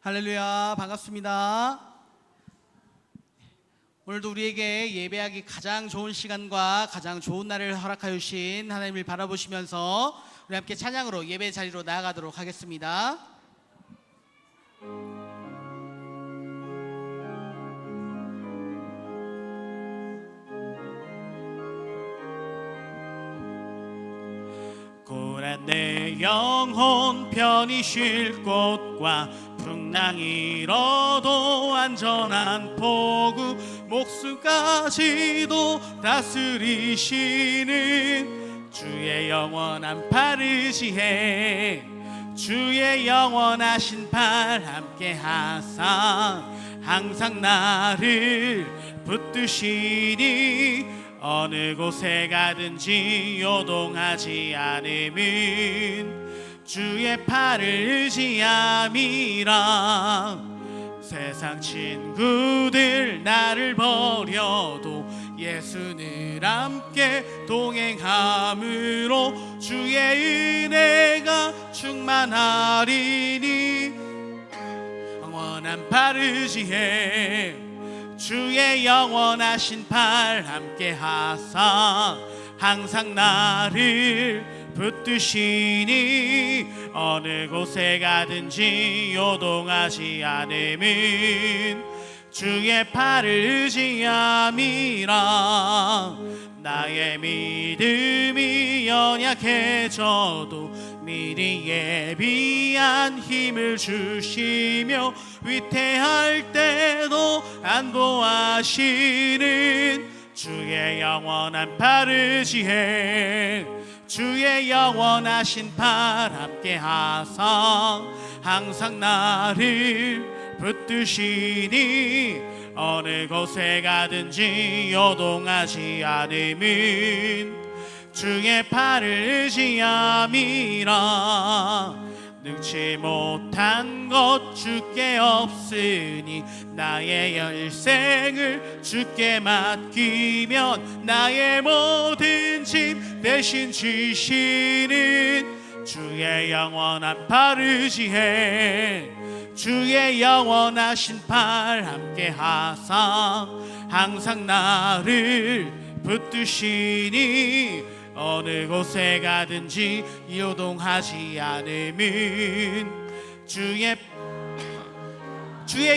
할렐루야, 반갑습니다. 오늘도 우리에게 예배하기 가장 좋은 시간과 가장 좋은 날을 허락하여 주신 하나님을 바라보시면서 우리 함께 찬양으로 예배 자리로 나아가도록 하겠습니다. 고란 내 영혼 편히 쉴 곳과 풍랑 일어도 안전한 포구, 목숨까지도 다스리시는 주의 영원한 팔 의지해 주의 영원하신 팔 함께 하사 항상 나를 붙드시니 어느 곳에 가든지 요동하지 않음은 주의 팔을 의지함이라. 세상 친구들 나를 버려도 예수는 함께 동행함으로 주의 은혜가 충만하리니 영원한 팔 의지해 주의 영원하신 팔 함께 하사 항상 나를 붙드시니 어느 곳에 가든지 요동하지 않음은 주의 팔을 의지함이라. 나의 믿음이 연약해져도 미리 예비한 힘을 주시며 위태할 때도 안도하시는 주의 영원한 팔 의지해 주의 영원하신 팔 함께 하사 항상 나를 붙드시니 어느 곳에 가든지 요동하지 않음은 주의 팔을 의지함이라. 능치 못한 것 주께 없으니 나의 열생을 주께 맡기면 나의 모든 짐 대신 지시는 주의 영원한 팔 의지해 주의 영원하신 팔 함께 하사 항상 나를 붙드시니 어느 곳에 가든지 요동하지 않음은 주의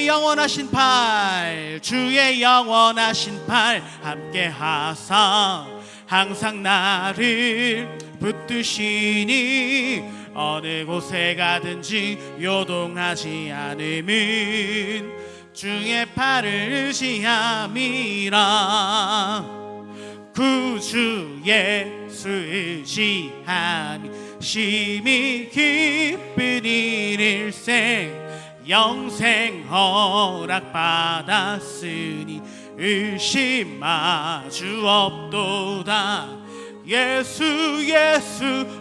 영원하신 팔 주의 영원하신 팔 함께 하사 항상 나를 붙드시니 어느 곳에 가든지 요동하지 않음은 주의 팔을 의지함이라. 구주 예수 의지함이 심히 기쁜 일일생 영생 허락받았으니 의심 마주 없도다. 예수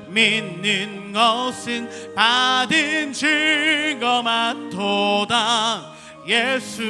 믿는 것은 받은 증거 많도다. 예수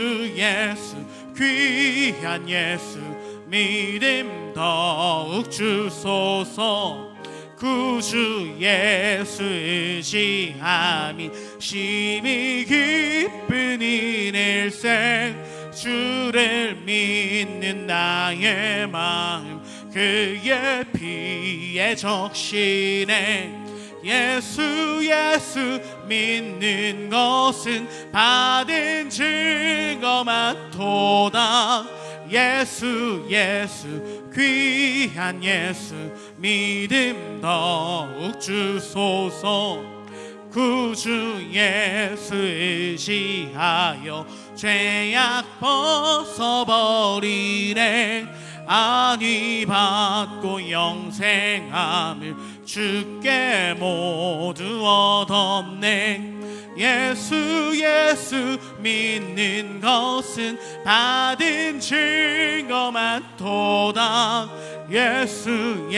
귀한 예수 믿음 더욱 주소서. 구주 예수 의지함이 심히 기쁜 일일생 주를 믿는 나의 마음 그의 피에 적시네. 예수 믿는 것은 받은 증거 많도다. 예수 귀한 예수 믿음 더욱 주소서. 구주 예수 의지하여 죄악 벗어버리네. 안위 받고 영생함을 주께 모두 얻었네. 예수 믿는 것은 받은 증거 많도다. 예수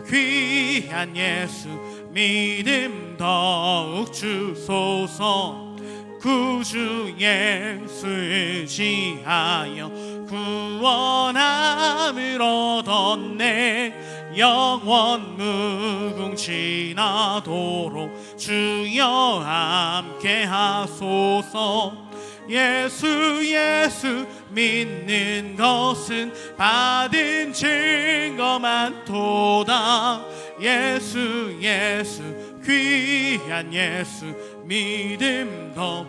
귀한 예수 믿음 더욱 주소서. 구주 예수 의지하여 구원함을 얻었네. 영원 무궁지나도록 주여 함께 하소서. 예수 예수 믿는 것은 받은 증거만 도다. 예수 예수 귀한 예수 믿음 더.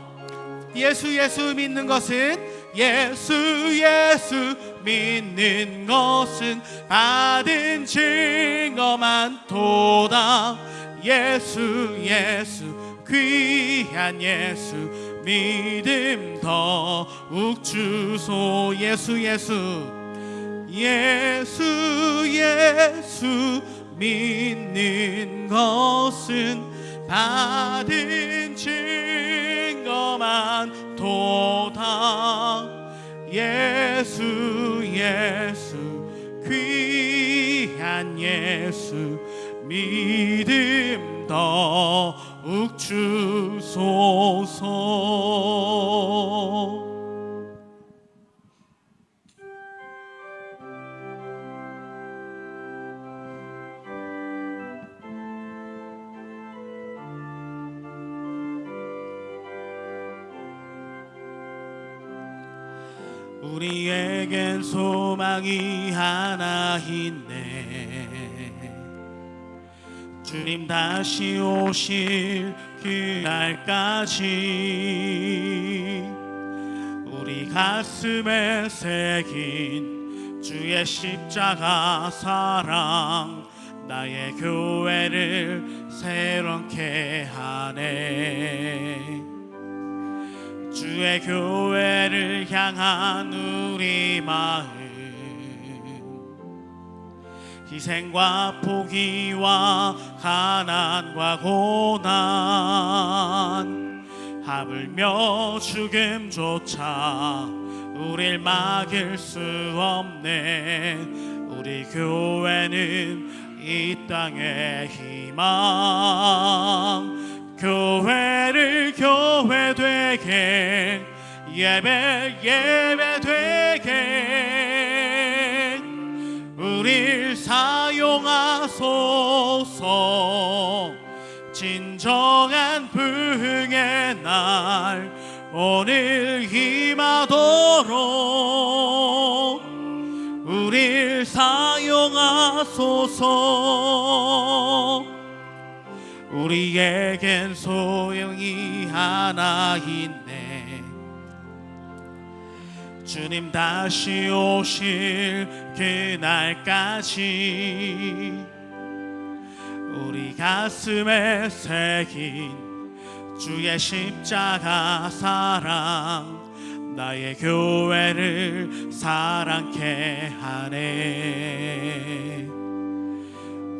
예수 예수 믿는 것은, 예수 예수 믿는 것은 받은 증거만 도다. 예수 예수 귀한 예수 믿음 더욱 주소. 예수 예수 예수 예수 믿는 것은 받은 증거만 도다. 예수 예수 귀한 예수 믿음 더욱 주소서. 우리에겐 소망이 하나 있네. 주님 다시 오실 그날까지 우리 가슴에 새긴 주의 십자가 사랑 나의 교회를 새롭게 하네. 주의 교회를 향한 우리 마음, 희생과 포기와 가난과 고난, 하물며 죽음조차 우릴 막을 수 없네. 우리 교회는 이 땅의 희망. 교회를 교회 되게, 예배 예배 되게 우릴 사용하소서. 진정한 부흥의 날 오늘 임하도록 우릴 사용하소서. 우리에겐 소용이 하나 있네. 주님 다시 오실 그날까지 우리 가슴에 새긴 주의 십자가 사랑 나의 교회를 사랑케 하네.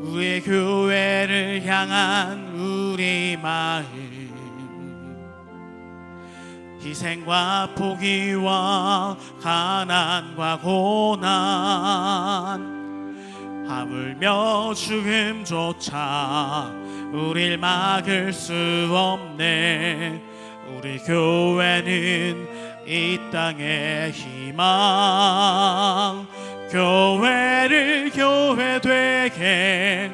우리의 교회를 향한 우리 마음, 희생과 포기와 가난과 고난, 하물며 죽음조차 우릴 막을 수 없네. 우리 교회는 이 땅의 희망. 교회를 교회 되게,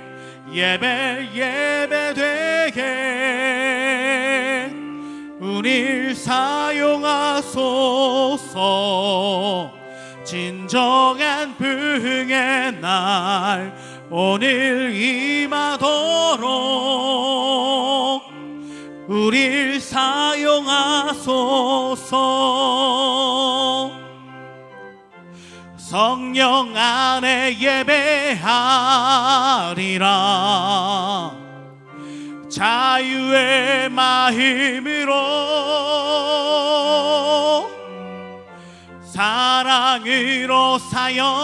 예배 예배 되게 우릴 사용하소서. 진정한 부흥의 날 오늘 임하도록 우릴 사용하소서. 성령 안에 예배하리라. 자유의 마음으로 사랑으로 사역하리라.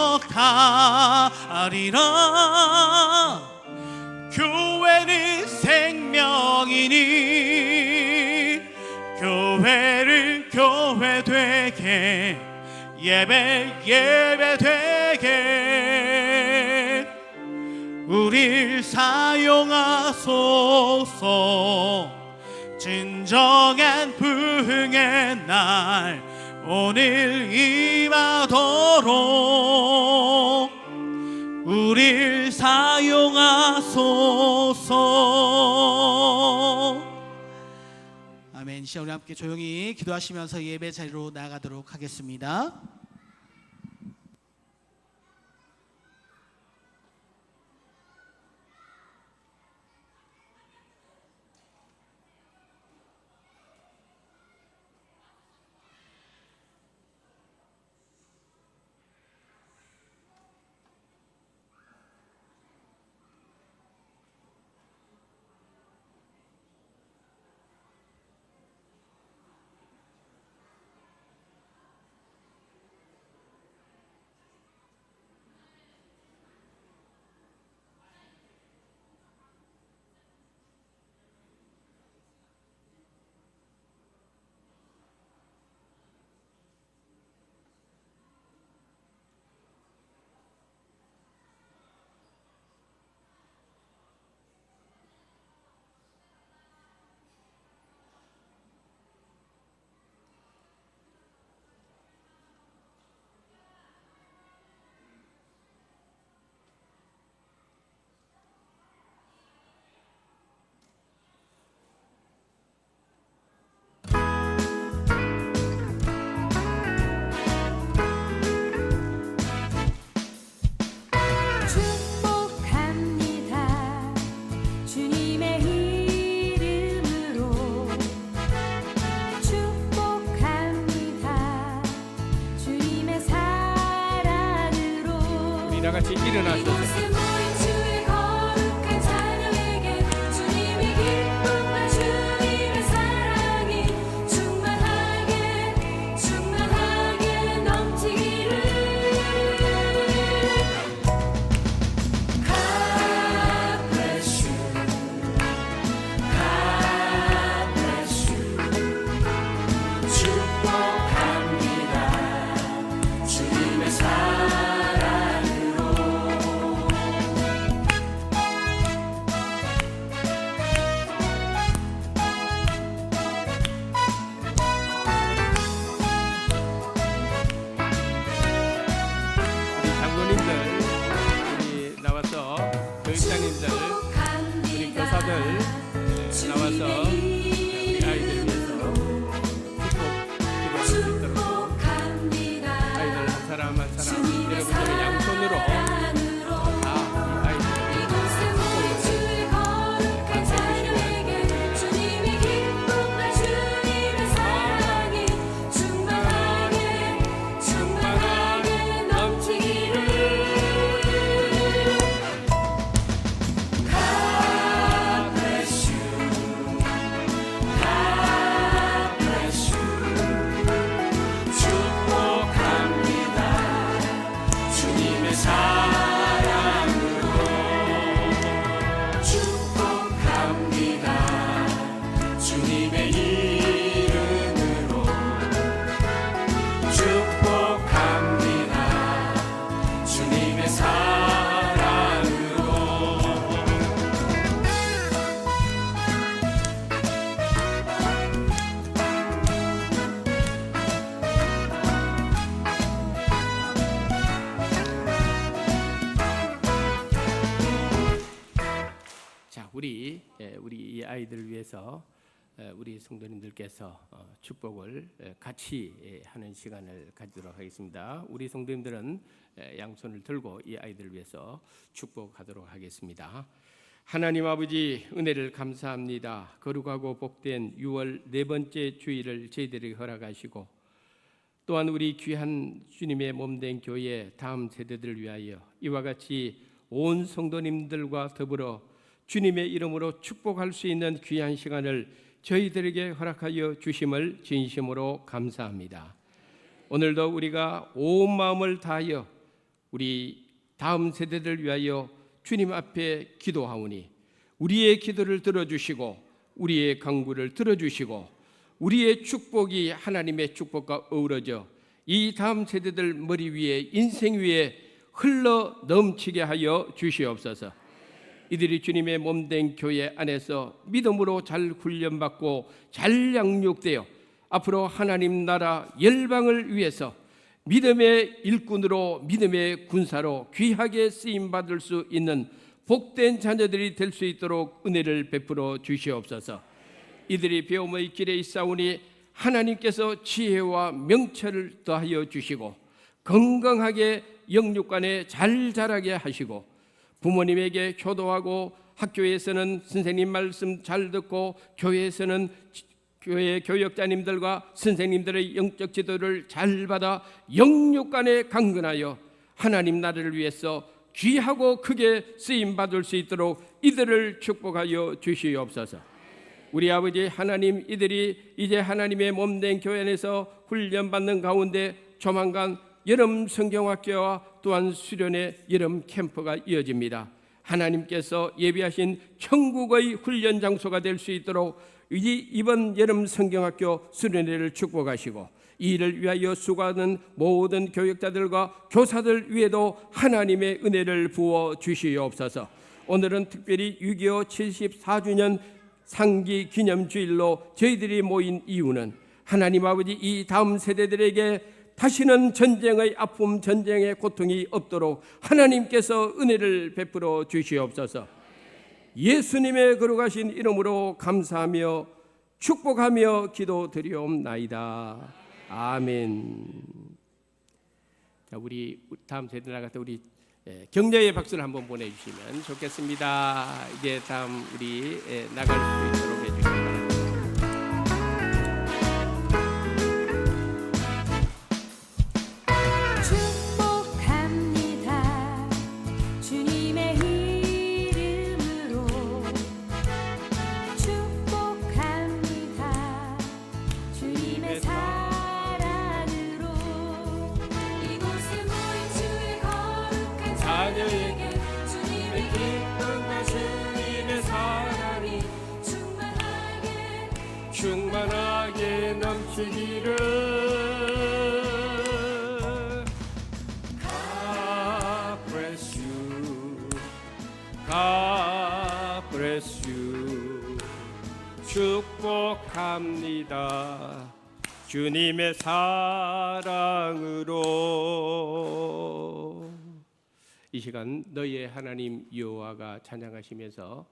교회는 생명이니 교회를 교회 되게, 예배 예배 되게 우릴 사용하소서. 진정한 부흥의 날 오늘 임하도록 우릴 사용하소서. 아멘. 이 시간 우리 함께 조용히 기도하시면서 예배 자리로 나아가도록 하겠습니다. 축복합니다. 주님의 이름으로 축복합니다. 주님의 사랑으로 우리 다 같이 일어나셔서 이곳에 모인 주의 거룩한 자녀에게 주님의 기쁨과 주님의 사랑이 충만하게 넘치기를. God bless you. God bless you. 축복합니다. 주님의 사랑으로. 우리 장로님들, 우리 나와서 교육자님들, 우리 교사들 나와서 우리 아이들 위해서 축복 기도할 수 있도록 아이들 한 사람 한 사람 여러분들의 양손으로 다 이 아이들을 이곳에 모인 주의 거룩한 자녀에게 주님의 기쁨과 주님의 사랑이 충만하게 넘치기를. God bless you. God bless you. 축복합니다. 주님의 사랑으로. 축복합니다. 주님의 이름으로. 축복합니다. 주님의 사랑으로. 자, 우리 이 아이들을 위해서 우리 성도님들께서 축복을 같이 하는 시간을 가지도록 하겠습니다. 우리 성도님들은 양손을 들고 이 아이들을 위해서 축복하도록 하겠습니다. 하나님 아버지, 은혜를 감사합니다. 거룩하고 복된 6월 네 번째 주일을 저희들에게 허락하시고 또한 우리 귀한 주님의 몸된 교회 다음 세대들을 위하여 이와 같이 온 성도님들과 더불어 주님의 이름으로 축복할 수 있는 귀한 시간을 저희들에게 허락하여 주심을 진심으로 감사합니다. 오늘도 우리가 온 마음을 다하여 우리 다음 세대를 위하여 주님 앞에 기도하오니 우리의 기도를 들어주시고 우리의 간구를 들어주시고 우리의 축복이 하나님의 축복과 어우러져 이 다음 세대들 머리 위에 인생 위에 흘러 넘치게 하여 주시옵소서. 이들이 주님의 몸된 교회 안에서 믿음으로 잘 훈련받고 잘 양육되어 앞으로 하나님 나라 열방을 위해서 믿음의 일꾼으로 믿음의 군사로 귀하게 쓰임 받을 수 있는 복된 자녀들이 될 수 있도록 은혜를 베풀어 주시옵소서. 이들이 배움의 길에 있사오니 하나님께서 지혜와 명철을 더하여 주시고 건강하게 영육간에 잘 자라게 하시고 부모님에게 효도하고 학교에서는 선생님 말씀 잘 듣고 교회에서는 교회 교역자님들과 선생님들의 영적 지도를 잘 받아 영육간에 강건하여 하나님 나라를 위해서 귀하고 크게 쓰임 받을 수 있도록 이들을 축복하여 주시옵소서. 우리 아버지 하나님, 이들이 이제 하나님의 몸된 교회 안에서 훈련받는 가운데 조만간 여름 성경학교와 또한 수련의 여름 캠프가 이어집니다. 하나님께서 예비하신 천국의 훈련 장소가 될 수 있도록 이번 여름 성경학교 수련회를 축복하시고 이 일을 위하여 수고하는 모든 교역자들과 교사들 위에도 하나님의 은혜를 부어 주시옵소서. 오늘은 특별히 6.25 74주년 상기 기념주일로 저희들이 모인 이유는 하나님 아버지 이 다음 세대들에게 다시는 전쟁의 아픔, 전쟁의 고통이 없도록 하나님께서 은혜를 베풀어 주시옵소서. 예수님의 거룩하신 이름으로 감사하며 축복하며 기도드리옵나이다. 아멘. 자, 우리 다음 세대 나갈 때 우리 격려의 박수를 한번 보내주시면 좋겠습니다. 이제 다음 우리 나갈 수 있도록 해주시기 바랍니다. 축복합니다. 주님의 이름으로 축복합니다. 주님의 사랑으로 이곳에 모인 주의 거룩한 자녀에게 주님의 기쁨과 주님의 사랑이 충만하게 넘치기를. God bless you. God bless you. 축복합니다. 주님의 사랑으로. 이 시간 너희의 하나님 여호와가 찬양하시면서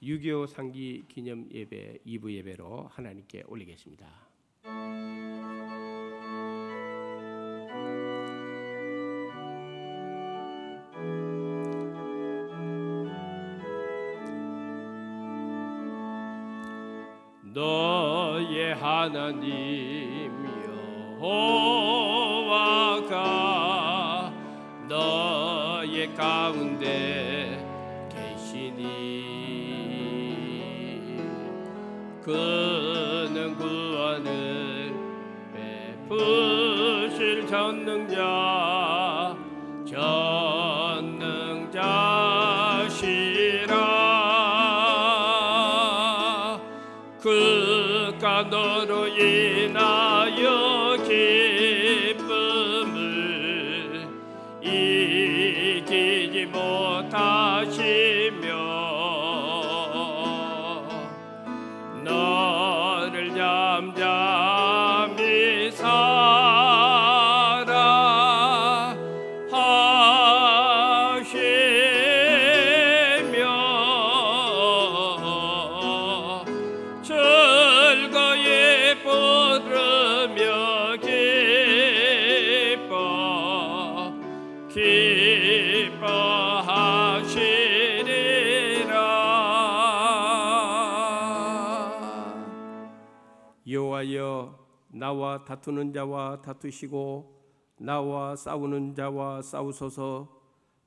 6.25 상기 기념 예배 2부 예배로 하나님께 올리겠습니다. 너의 하나님 여호와가 너의 가운데 계시니 그는 구원을 베푸실 전능자시라. 그가 너로 인하여 기쁨을 이기지 못하시며 너를 잠잠히 살아 하시며 즐거이 부르며 기뻐하시리라. 여호와여, 나와 다투는 자와 다투시고 나와 싸우는 자와 싸우소서.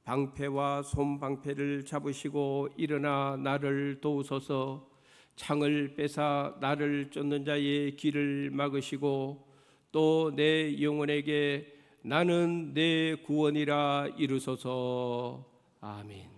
방패와 손방패를 잡으시고 일어나 나를 도우소서. 창을 빼사 나를 쫓는 자의 길을 막으시고 또 내 영혼에게 나는 내 구원이라 이루소서. 아멘.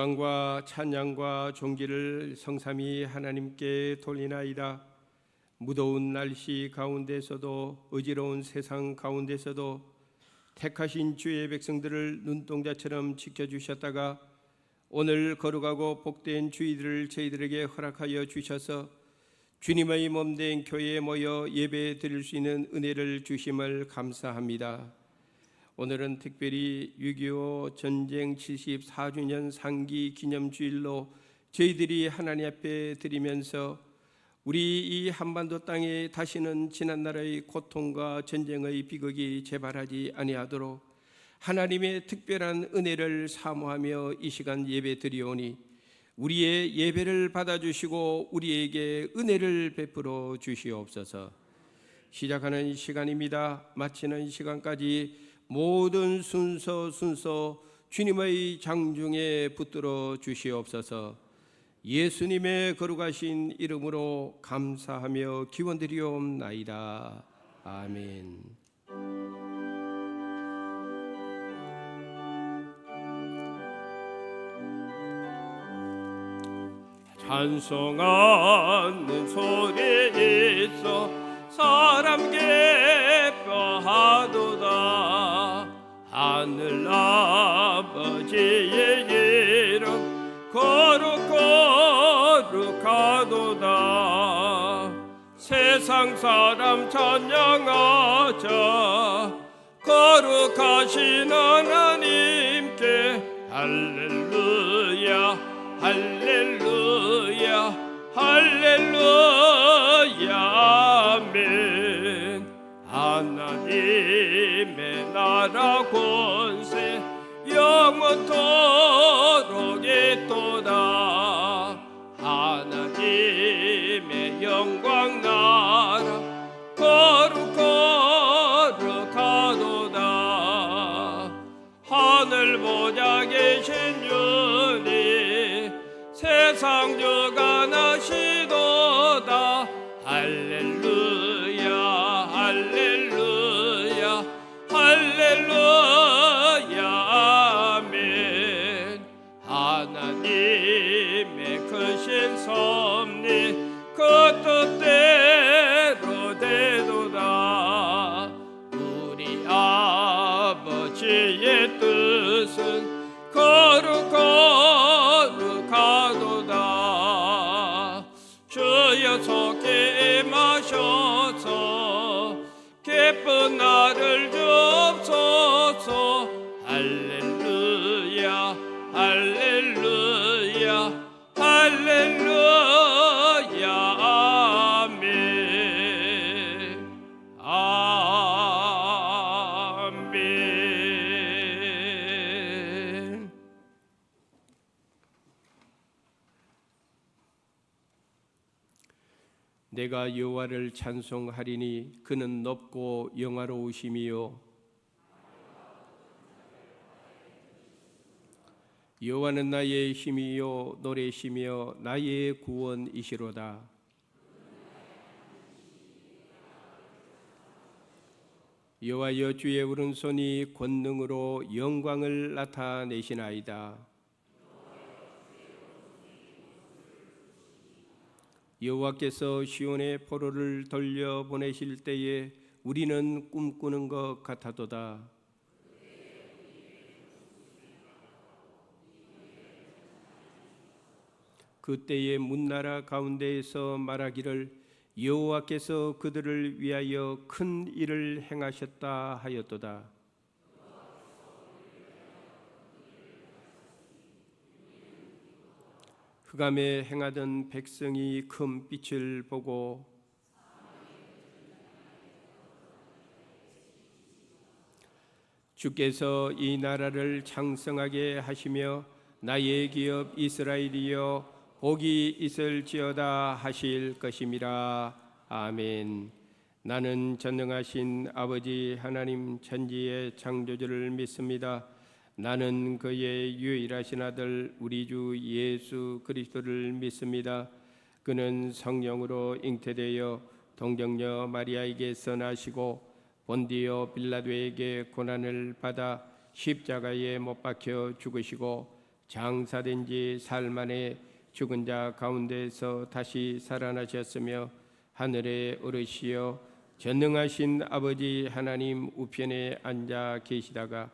영광과 찬양과 존귀를 성삼위 하나님께 돌리나이다. 무더운 날씨 가운데서도 어지러운 세상 가운데서도 택하신 주의 백성들을 눈동자처럼 지켜주셨다가 오늘 거룩하고 복된 주일을 저희들에게 허락하여 주셔서 주님의 몸된 교회에 모여 예배 드릴 수 있는 은혜를 주심을 감사합니다. 오늘은 특별히 6.25 전쟁 74주년 상기 기념주일로 저희들이 하나님 앞에 드리면서 우리 이 한반도 땅에 다시는 지난날의 고통과 전쟁의 비극이 재발하지 아니하도록 하나님의 특별한 은혜를 사모하며 이 시간 예배 드리오니 우리의 예배를 받아주시고 우리에게 은혜를 베풀어 주시옵소서. 시작하는 시간입니다. 마치는 시간까지 모든 순서 주님의 장중에 붙들어 주시옵소서. 예수님의 거룩하신 이름으로 감사하며 기원드리옵나이다. 아멘. 찬송하는 소리 있어 사람 기뻐하도다. 하늘 아버지의 이름 거룩하도다. 세상 사람 찬양하자. 거룩하신 하나님께 할렐루야 할렐루야 할렐루야 아멘. 하나님의 나라 권세 영원토록 있도다. 하나님의 영광 나라 거룩하도다. 하늘 보좌 계신 주님 세상 주관하시도다. 할렐루야 할렐루야 할렐루야 아멘. 하나님의 크신 섭리 그 뜻대로 되도다. 우리 아버지의 뜻은 거룩하도다. 주여 속히 임하셔서 기쁜 나를 주옵소서. 할렐루야 할렐루야 할렐루야 아멘 아멘. 내가 여호와를 찬송하리니 그는 높고 영화로우심이요 여호와는 나의 힘이요 노래시며 나의 구원이시로다. 여호와여 주의 오른손이 권능으로 영광을 나타내시나이다. 여호와께서 시온의 포로를 돌려보내실 때에 우리는 꿈꾸는 것 같아도다. 그때의 문나라 가운데에서 말하기를 여호와께서 그들을 위하여 큰 일을 행하셨다 하였도다. 흑암에 행하던 백성이 큰 빛을 보고 주께서 이 나라를 창성하게 하시며 나의 기업 이스라엘이여 복이 있을지어다 하실 것임이라. 아멘. 나는 전능하신 아버지 하나님 천지의 창조주를 믿습니다. 나는 그의 유일하신 아들 우리 주 예수 그리스도를 믿습니다. 그는 성령으로 잉태되어 동정녀 마리아에게서 나시고 본디오 빌라도에게 고난을 받아 십자가에 못 박혀 죽으시고 장사된 지 사흘 만에 죽은 자 가운데서 다시 살아나셨으며 하늘에 오르시어 전능하신 아버지 하나님 우편에 앉아 계시다가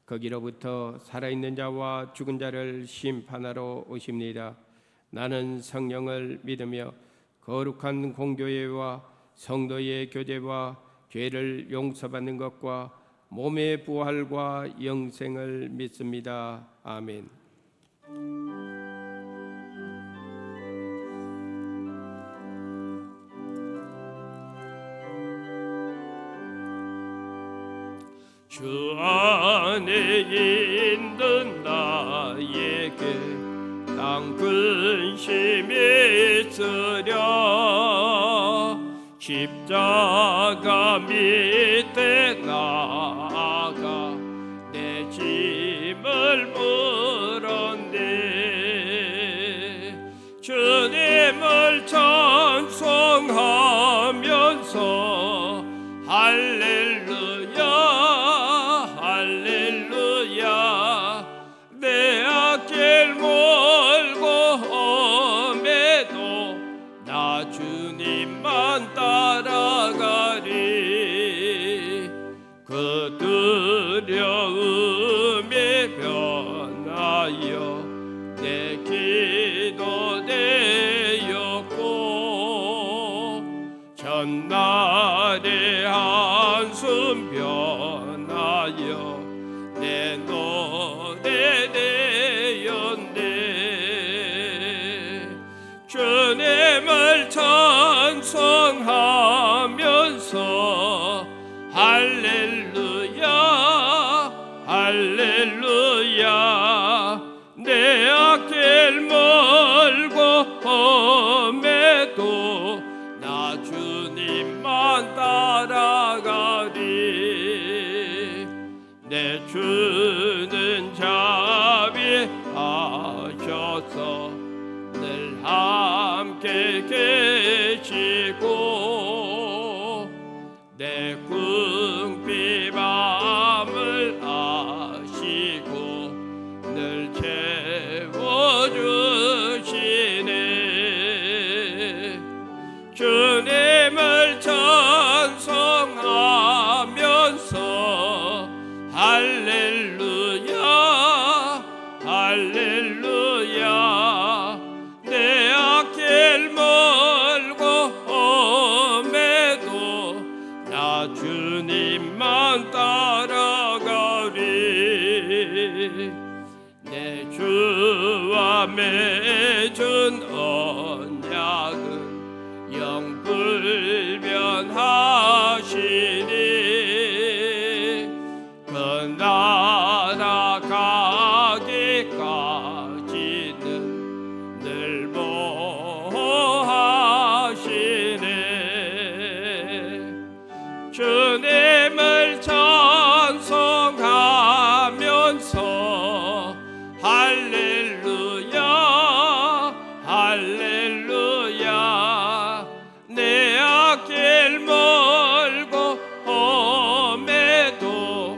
거기로부터 살아있는 자와 죽은 자를 심판하러 오십니다. 나는 성령을 믿으며 거룩한 공교회와 성도의 교제와 죄를 용서받는 것과 몸의 부활과 영생을 믿습니다. 아멘. 주 안에 있는 나에게 땅 근심이 있으랴 십자가 밑에 나아가 내 짐을 물었네 주님을 찬송하면서 할렐루야 할렐루야 내 앞길 멀고 험해도 나 주님만 따라가리 그 두려움이 변하여 내 기도 되었고 전날의 한숨 변하여 내 노래 되었네 주님을 찬송하면서 할렐루야 할렐루야 내 앞길 멀고 험해도 나 주님만 따라가리 내 주는 자비하셔서 늘 함께 계시고 내 궁핍함을 아시고 늘 채워주시네 주님을 찬송하면서 할렐루야 할렐루야 내 앞길 멀고 험해도 나 주님만 따라가리 내 주와 맺은 언약은 영불변하시니 그 나라 가기까지는 늘 보호하시네 주님을 찬송하면서 할렐루야 할렐루야 내 앞길 멀고 험해도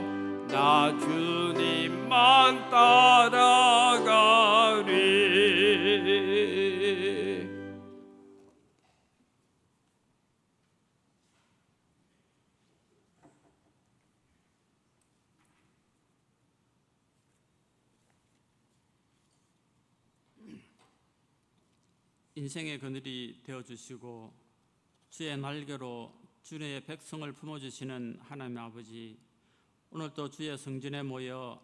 나 주님만 따라가리 인생의 그늘이 되어주시고 주의 날개로 주의 백성을 품어주시는 하나님 아버지, 오늘도 주의 성전에 모여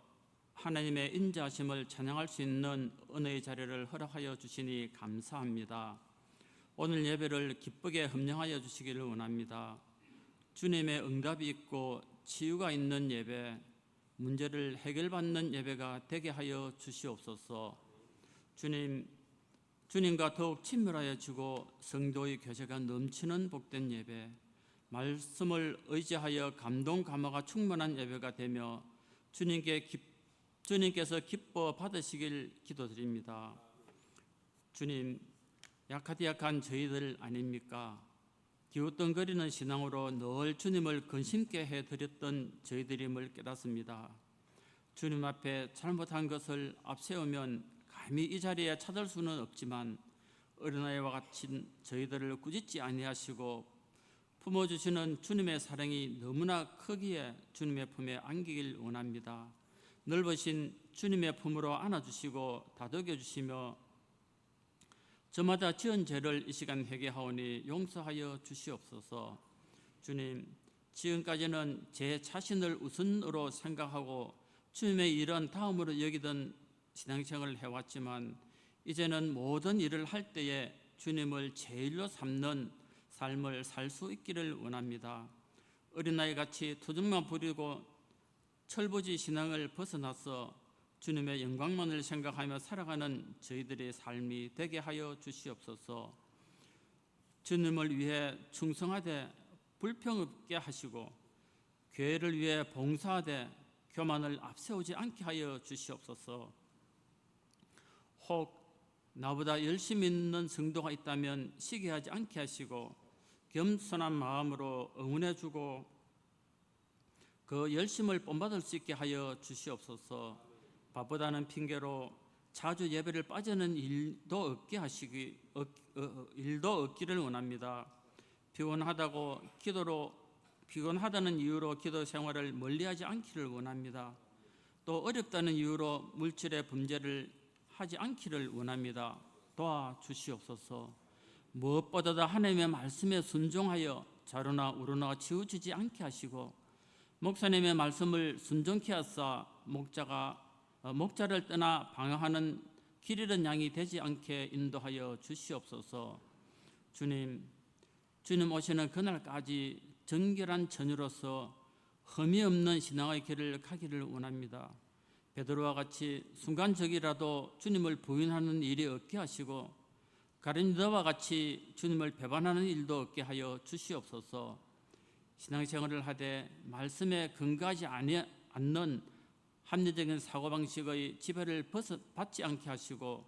하나님의 인자하심을 찬양할 수 있는 은혜의 자리를 허락하여 주시니 감사합니다. 오늘 예배를 기쁘게 헌명하여 주시기를 원합니다. 주님의 응답이 있고 치유가 있는 예배, 문제를 해결받는 예배가 되게 하여 주시옵소서. 주님과 더욱 친밀하여지고 성도의 교제가 넘치는 복된 예배, 말씀을 의지하여 감동 감화가 충만한 예배가 되며 주님께서 기뻐 받으시길 기도드립니다. 주님, 약한 저희들 아닙니까? 기웃덩거리는 신앙으로 늘 주님을 근심케 해드렸던 저희들임을 깨닫습니다. 주님 앞에 잘못한 것을 앞세우면 감히 이 자리에 찾을 수는 없지만 어린아이와 같이 저희들을 꾸짖지 아니하시고 품어주시는 주님의 사랑이 너무나 크기에 주님의 품에 안기길 원합니다. 넓으신 주님의 품으로 안아주시고 다독여주시며 저마다 지은 죄를 이 시간 회개하오니 용서하여 주시옵소서. 주님, 지금까지는 제 자신을 우선으로 생각하고 주님의 일은 다음으로 여기던 신앙생활을 해왔지만 이제는 모든 일을 할 때에 주님을 제일로 삼는 삶을 살 수 있기를 원합니다. 어린아이같이 투정만 부리고 철부지 신앙을 벗어나서 주님의 영광만을 생각하며 살아가는 저희들의 삶이 되게 하여 주시옵소서. 주님을 위해 충성하되 불평 없게 하시고 교회를 위해 봉사하되 교만을 앞세우지 않게 하여 주시옵소서. 혹 나보다 열심히 있는 성도가 있다면 시기하지 않게 하시고 겸손한 마음으로 응원해 주고 그 열심을 본받을 수 있게 하여 주시옵소서. 바쁘다는 핑계로 자주 예배를 빠지는 일도 없기를 원합니다. 피곤하다는 이유로 기도 생활을 멀리하지 않기를 원합니다. 또 어렵다는 이유로 물질의 범죄를 하지 않기를 원합니다. 도와주시옵소서. 무엇보다도 하나님의 말씀에 순종하여 좌로나 우로나 치우치지 않게 하시고 목사님의 말씀을 순종케 하사 목자를 떠나 방황하는 길 잃은 양이 되지 않게 인도하여 주시옵소서. 주님 오시는 그날까지 정결한 전유로서 흠이 없는 신앙의 길을 가기를 원합니다. 베드로와 같이 순간적이라도 주님을 부인하는 일이 없게 하시고 가룟유다와 같이 주님을 배반하는 일도 없게 하여 주시옵소서. 신앙생활을 하되 말씀에 근거하지 않는 합리적인 사고방식의 지배를 받지 않게 하시고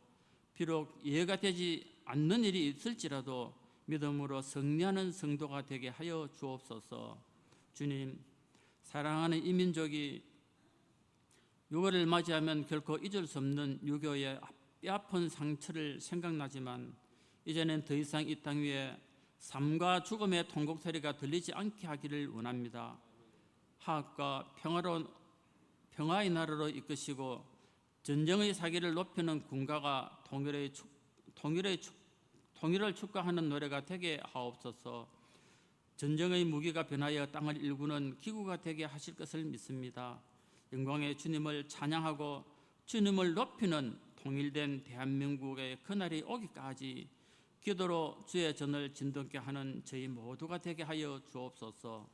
비록 이해가 되지 않는 일이 있을지라도 믿음으로 승리하는 성도가 되게 하여 주옵소서. 주님, 사랑하는 이 민족이 유월을 맞이하면 결코 잊을 수 없는 유교의 뼈아픈 상처를 생각나지만 이제는 더 이상 이 땅 위에 삶과 죽음의 통곡 소리가 들리지 않게 하기를 원합니다. 화합과 평화의 나라로 이끄시고 전쟁의 사기를 높이는 군가가 통일을 축가하는 노래가 되게 하옵소서. 전쟁의 무기가 변하여 땅을 일구는 기구가 되게 하실 것을 믿습니다. 영광의 주님을 찬양하고 주님을 높이는 통일된 대한민국의 그날이 오기까지 기도로 주의 전을 진동케 하는 저희 모두가 되게 하여 주옵소서.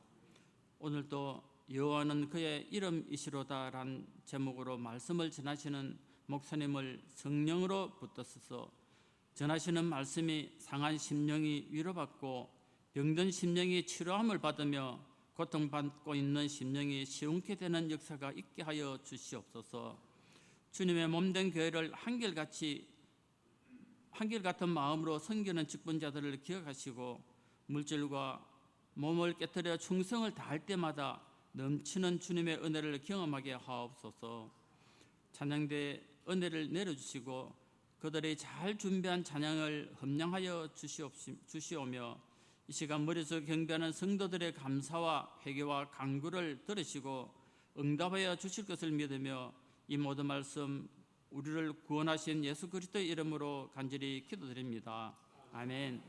오늘도 여호와는 그의 이름이시로다란 제목으로 말씀을 전하시는 목사님을 성령으로 붙드소서. 전하시는 말씀이 상한 심령이 위로받고 병든 심령이 치료함을 받으며 고통받고 있는 심령이 시원케 되는 역사가 있게 하여 주시옵소서. 주님의 몸된 교회를 한결같은 마음으로 섬기는 직분자들을 기억하시고 물질과 몸을 깨뜨려 충성을 다할 때마다 넘치는 주님의 은혜를 경험하게 하옵소서. 찬양대에 은혜를 내려주시고 그들이 잘 준비한 찬양을 흠량하여 주시오며 이 시간 머릿속 경배하는 성도들의 감사와 회개와 간구를 들으시고 응답하여 주실 것을 믿으며 이 모든 말씀 우리를 구원하신 예수 그리스도의 이름으로 간절히 기도드립니다. 아멘.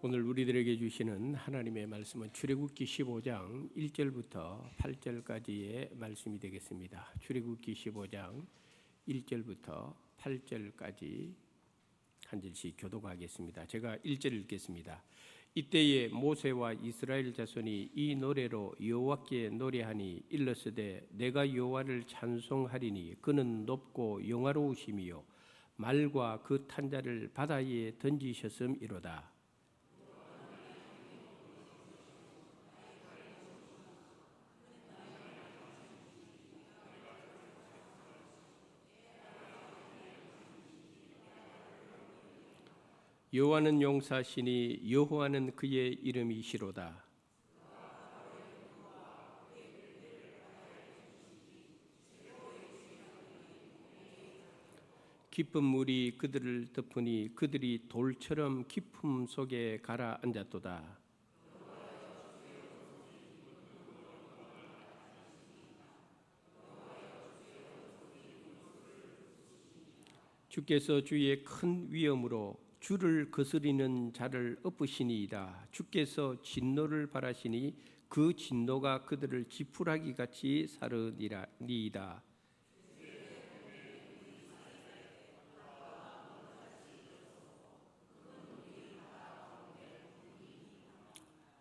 오늘 우리들에게 주시는 하나님의 말씀은 출애굽기 15장 1절부터 8절까지의 말씀이 되겠습니다. 출애굽기 15장 1절부터 8절까지 한 절씩 교독하겠습니다. 제가 1절 읽겠습니다. 이때에 모세와 이스라엘 자손이 이 노래로 여호와께 노래하니 일러스되 내가 여호와를 찬송하리니 그는 높고 영화로우심이요 말과 그 탄자를 바다에 던지셨음이로다. 여호와는 용사시니 여호와는 그의 이름이시로다. 깊은 물이 그들을 덮으니 그들이 돌처럼 깊음 속에 가라앉았도다. 주께서 주의 큰 위엄으로 주를 거스리는 자를 엎으시니이다. 주께서 진노를 발하시니 그 진노가 그들을 지푸라기 같이 사르니이다.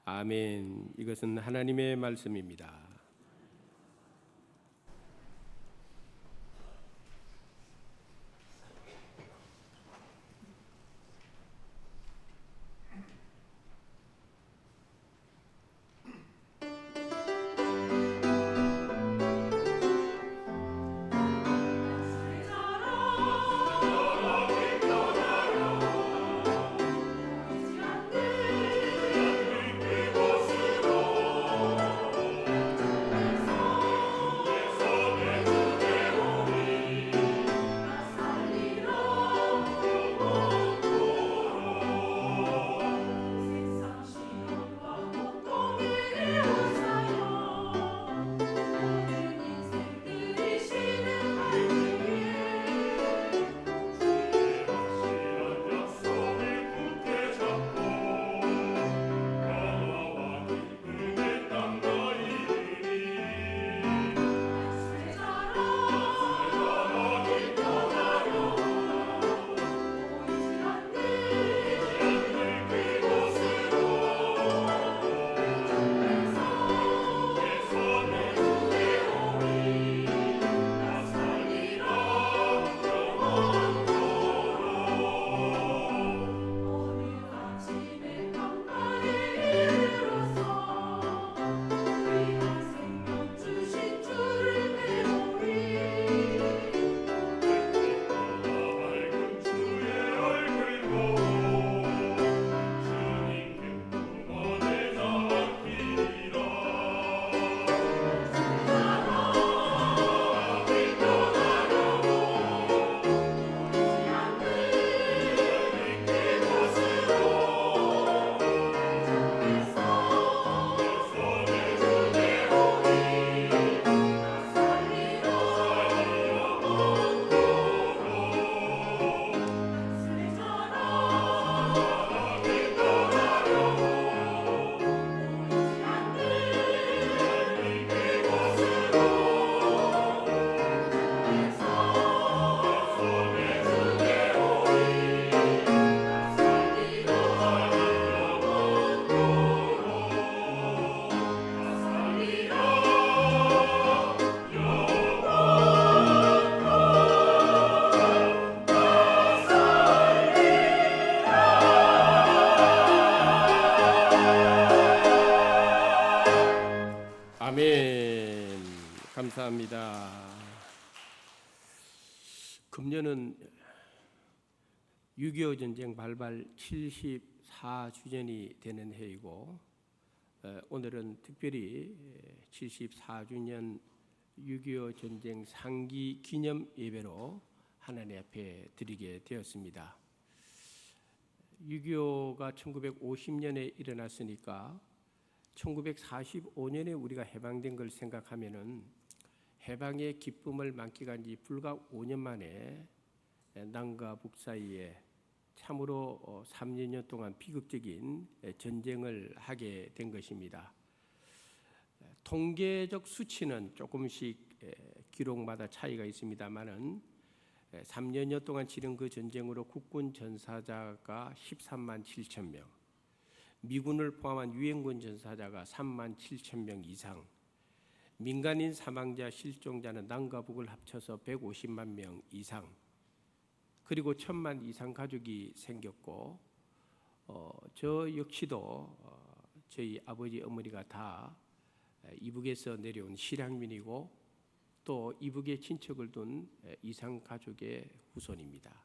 아멘. 이것은 하나님의 말씀입니다. 아멘. 감사합니다. 금년은 6.25 전쟁 발발 74주년이 되는 해이고 오늘은 특별히 74주년 6.25 전쟁 상기 기념 예배로 하나님 앞에 드리게 되었습니다. 6.25가 1950년에 일어났으니까 1945년에 우리가 해방된 걸 생각하면은 해방의 기쁨을 만끽한 지 불과 5년 만에 남과 북 사이에 참으로 3년 동안 비극적인 전쟁을 하게 된 것입니다. 통계적 수치는 조금씩 기록마다 차이가 있습니다만은 3년여 동안 치른 그 전쟁으로 국군 전사자가 13만 7천 명, 미군을 포함한 유엔군 전사자가 3만 7천 명 이상, 민간인 사망자 실종자는 남과 북을 합쳐서 150만 명 이상, 그리고 1,000만 이상 가족이 생겼고, 저 역시도 저희 아버지 어머니가 다 이북에서 내려온 실향민이고 또 이북에 친척을 둔 이상 가족의 후손입니다.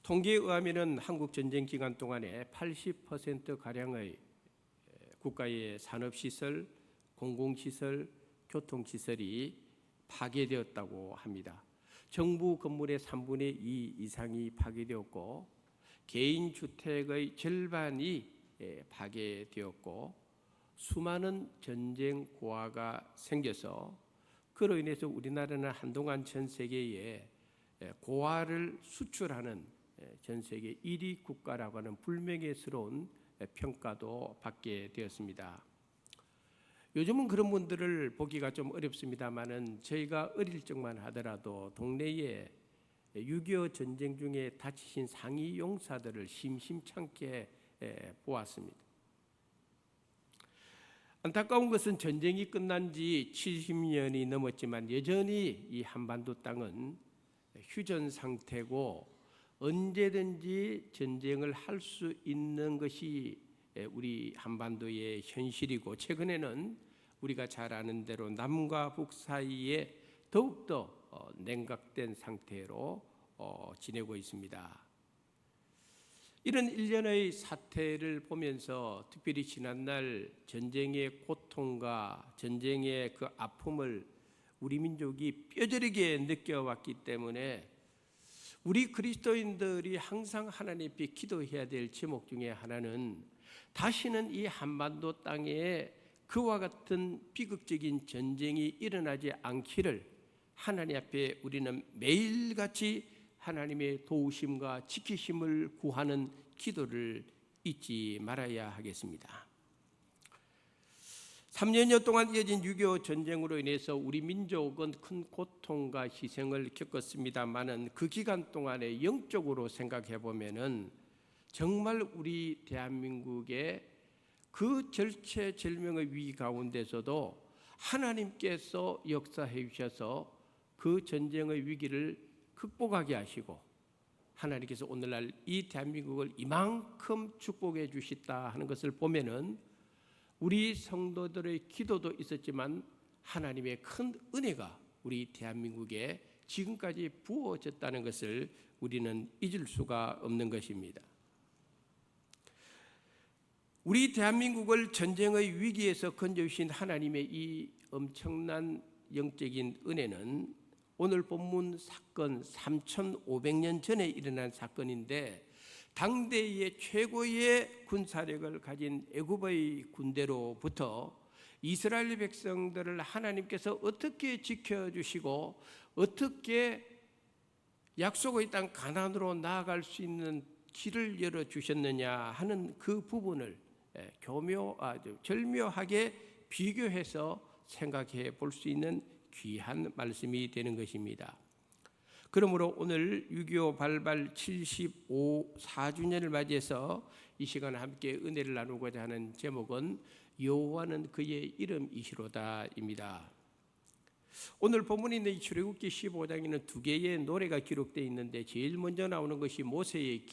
통계에 의하면 한국 전쟁 기간 동안에 80% 가량의 국가의 산업시설, 공공시설, 교통시설이 파괴되었다고 합니다. 정부 건물의 3분의 2 이상이 파괴되었고 개인 주택의 절반이 파괴되었고 수많은 전쟁 고아가 생겨서 그로 인해서 우리나라는 한동안 전 세계에 고아를 수출하는 전 세계 1위 국가라고 하는 불명예스러운 평가도 받게 되었습니다. 요즘은 그런 분들을 보기가 좀 어렵습니다만은 저희가 어릴 적만 하더라도 동네에 6.25 전쟁 중에 다치신 상위 용사들을 심심찮게 보았습니다. 안타까운 것은 전쟁이 끝난 지 70년이 넘었지만 여전히 이 한반도 땅은 휴전 상태고 언제든지 전쟁을 할 수 있는 것이 우리 한반도의 현실이고 최근에는 우리가 잘 아는 대로 남과 북 사이에 더욱더 냉각된 상태로 지내고 있습니다. 이런 일련의 사태를 보면서 특별히 지난날 전쟁의 고통과 전쟁의 그 아픔을 우리 민족이 뼈저리게 느껴왔기 때문에 우리 그리스도인들이 항상 하나님 앞에 기도해야 될 제목 중에 하나는 다시는 이 한반도 땅에 그와 같은 비극적인 전쟁이 일어나지 않기를 하나님 앞에 우리는 매일같이 하나님의 도우심과 지키심을 구하는 기도를 잊지 말아야 하겠습니다. 3년여 동안 이어진 6.25 전쟁으로 인해서 우리 민족은 큰 고통과 희생을 겪었습니다마는 그 기간 동안에 영적으로 생각해 보면은 정말 우리 대한민국의 그 절체절명의 위기 가운데서도 하나님께서 역사해 주셔서 그 전쟁의 위기를 극복하게 하시고 하나님께서 오늘날 이 대한민국을 이만큼 축복해 주셨다 하는 것을 보면은 우리 성도들의 기도도 있었지만 하나님의 큰 은혜가 우리 대한민국에 지금까지 부어졌다는 것을 우리는 잊을 수가 없는 것입니다. 우리 대한민국을 전쟁의 위기에서 건져주신 하나님의 이 엄청난 영적인 은혜는 오늘 본문 사건 3,500년 전에 일어난 사건인데 당대의 최고의 군사력을 가진 애굽의 군대로부터 이스라엘 백성들을 하나님께서 어떻게 지켜주시고 어떻게 약속의 땅 가나안으로 나아갈 수 있는 길을 열어주셨느냐 하는 그 부분을 절묘하게 비교해서 생각해 볼 수 있는 귀한 말씀이 되는 것입니다. 그러므로 오늘 6.25 발발 74주년을 맞이해서 이 시간 함께 은혜를 나누고자 하는 제목은 여호와는 그의 이름이시로다입니다. 오늘 본문에 있는 이 출애굽기 15장에는 두 개의 노래가 기록되어 있는데 제일 먼저 나오는 것이 모세의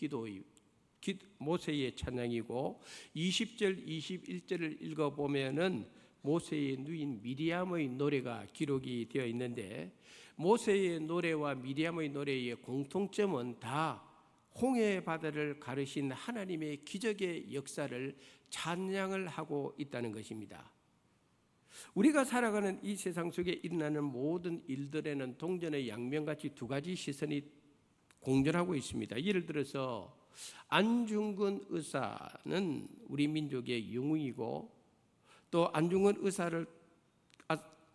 모세의 찬양이고 20절 21절을 읽어보면은 모세의 누인 미리암의 노래가 기록이 되어 있는데 모세의 노래와 미리암의 노래의 공통점은 다 홍해 바다를 가르신 하나님의 기적의 역사를 찬양을 하고 있다는 것입니다. 우리가 살아가는 이 세상 속에 일어나는 모든 일들에는 동전의 양면같이 두 가지 시선이 공존하고 있습니다. 예를 들어서 안중근 의사는 우리 민족의 영웅이고 또 안중근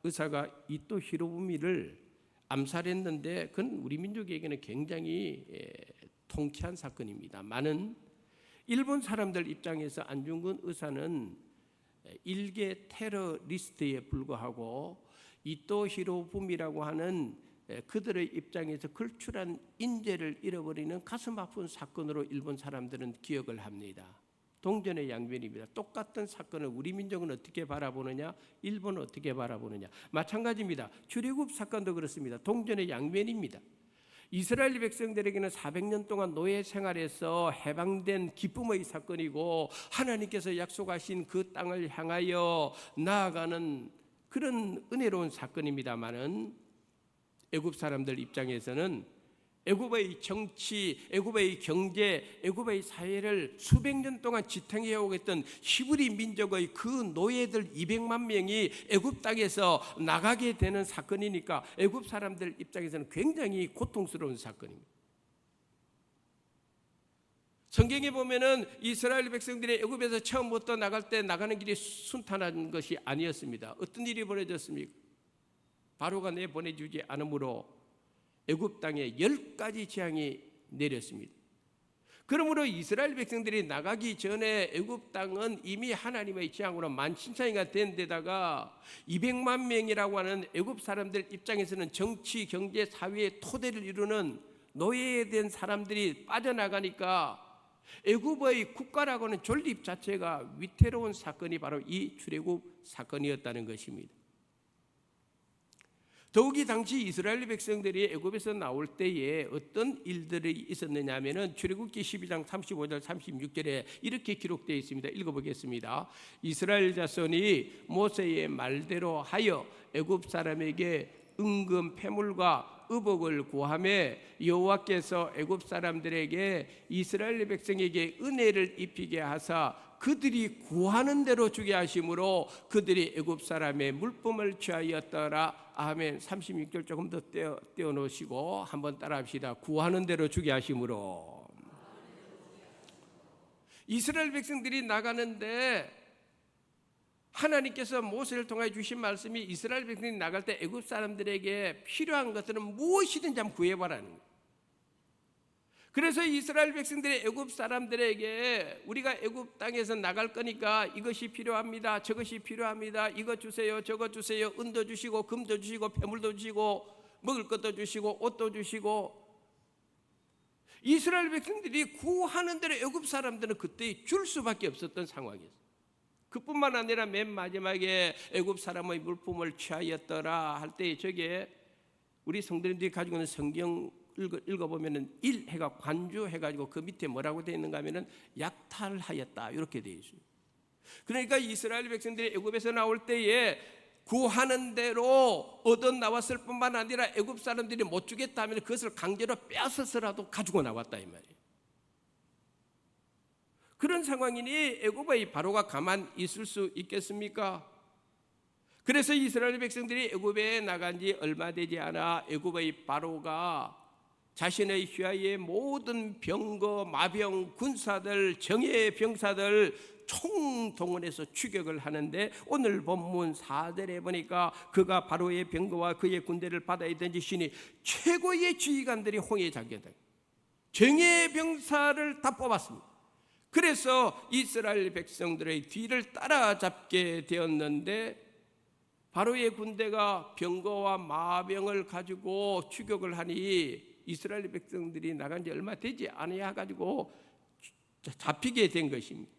의사가 이토 히로부미를 암살했는데 그건 우리 민족에게는 굉장히 통쾌한 사건입니다. 많은 일본 사람들 입장에서 안중근 의사는 일개 테러리스트에 불과하고 이토 히로부미라고 하는 그들의 입장에서 걸출한 인재를 잃어버리는 가슴 아픈 사건으로 일본 사람들은 기억을 합니다. 동전의 양면입니다. 똑같은 사건을 우리 민족은 어떻게 바라보느냐, 일본은 어떻게 바라보느냐 마찬가지입니다. 출애굽 사건도 그렇습니다. 동전의 양면입니다. 이스라엘 백성들에게는 400년 동안 노예 생활에서 해방된 기쁨의 사건이고 하나님께서 약속하신 그 땅을 향하여 나아가는 그런 은혜로운 사건입니다마는 애굽 사람들 입장에서는 애굽의 정치, 애굽의 경제, 애굽의 사회를 수백 년 동안 지탱해 오겠던 히브리 민족의 그 노예들 200만 명이 애굽 땅에서 나가게 되는 사건이니까 애굽 사람들 입장에서는 굉장히 고통스러운 사건입니다. 성경에 보면은 이스라엘 백성들이 애굽에서 처음부터 나갈 때 나가는 길이 순탄한 것이 아니었습니다. 어떤 일이 벌어졌습니까? 바로가 내보내주지 않으므로 애굽 땅에 10가지 재앙이 내렸습니다. 그러므로 이스라엘 백성들이 나가기 전에 애굽 땅은 이미 하나님의 재앙으로 만신창이가 된 데다가 200만 명이라고 하는 애굽 사람들 입장에서는 정치, 경제, 사회의 토대를 이루는 노예된 사람들이 빠져나가니까 애굽의 국가라고 하는 존립 자체가 위태로운 사건이 바로 이 출애굽 사건이었다는 것입니다. 더욱이 당시 이스라엘 백성들이 애굽에서 나올 때에 어떤 일들이 있었느냐 하면은 출애굽기 12장 35절 36절에 이렇게 기록되어 있습니다. 읽어보겠습니다. 이스라엘 자손이 모세의 말대로 하여 애굽 사람에게 은금 패물과 의복을 구하며 여호와께서 애굽 사람들에게 이스라엘 백성에게 은혜를 입히게 하사 그들이 구하는 대로 주게 하심으로 그들이 애굽 사람의 물품을 취하였더라. 아멘. 36절 조금 더 떼어 놓으시고 한번 따라합시다. 구하는 대로 주게 하심으로. 이스라엘 백성들이 나가는데 하나님께서 모세를 통해 주신 말씀이 이스라엘 백성들이 나갈 때 애굽 사람들에게 필요한 것들은 무엇이든지 한번 구해봐라는 거예요. 그래서 이스라엘 백성들이 애굽 사람들에게 우리가 애굽 땅에서 나갈 거니까 이것이 필요합니다. 저것이 필요합니다. 이것 주세요. 저것 주세요. 은도 주시고 금도 주시고 폐물도 주시고 먹을 것도 주시고 옷도 주시고 이스라엘 백성들이 구하는 대로 애굽 사람들은 그때 줄 수밖에 없었던 상황이었어요. 그뿐만 아니라 맨 마지막에 애굽 사람의 물품을 취하였더라 할 때 저게 우리 성도님들이 가지고 있는 성경 읽어보면은 일해가 관주해가지고 그 밑에 뭐라고 되어 있는가 하면은 약탈하였다 이렇게 되어 있습니다. 그러니까 이스라엘 백성들이 애굽에서 나올 때에 구하는 대로 얻어 나왔을 뿐만 아니라 애굽 사람들이 못 주겠다 하면 그것을 강제로 빼앗아서라도 가지고 나왔다 이 말이에요. 그런 상황이니 애굽의 바로가 가만 있을 수 있겠습니까? 그래서 이스라엘 백성들이 애굽에 나간 지 얼마 되지 않아 애굽의 바로가 자신의 휘하의 모든 병거, 마병, 군사들, 정예 병사들 총동원해서 추격을 하는데 오늘 본문 4절에 보니까 그가 바로의 병거와 그의 군대를 바다에 던지시니 최고의 지휘관들이 홍해에 잠겼다. 정예 병사를 다 뽑았습니다. 그래서 이스라엘 백성들의 뒤를 따라잡게 되었는데 바로의 군대가 병거와 마병을 가지고 추격을 하니 이스라엘 백성들이 나간 지 얼마 되지 않아야 가지고 잡히게 된 것입니다.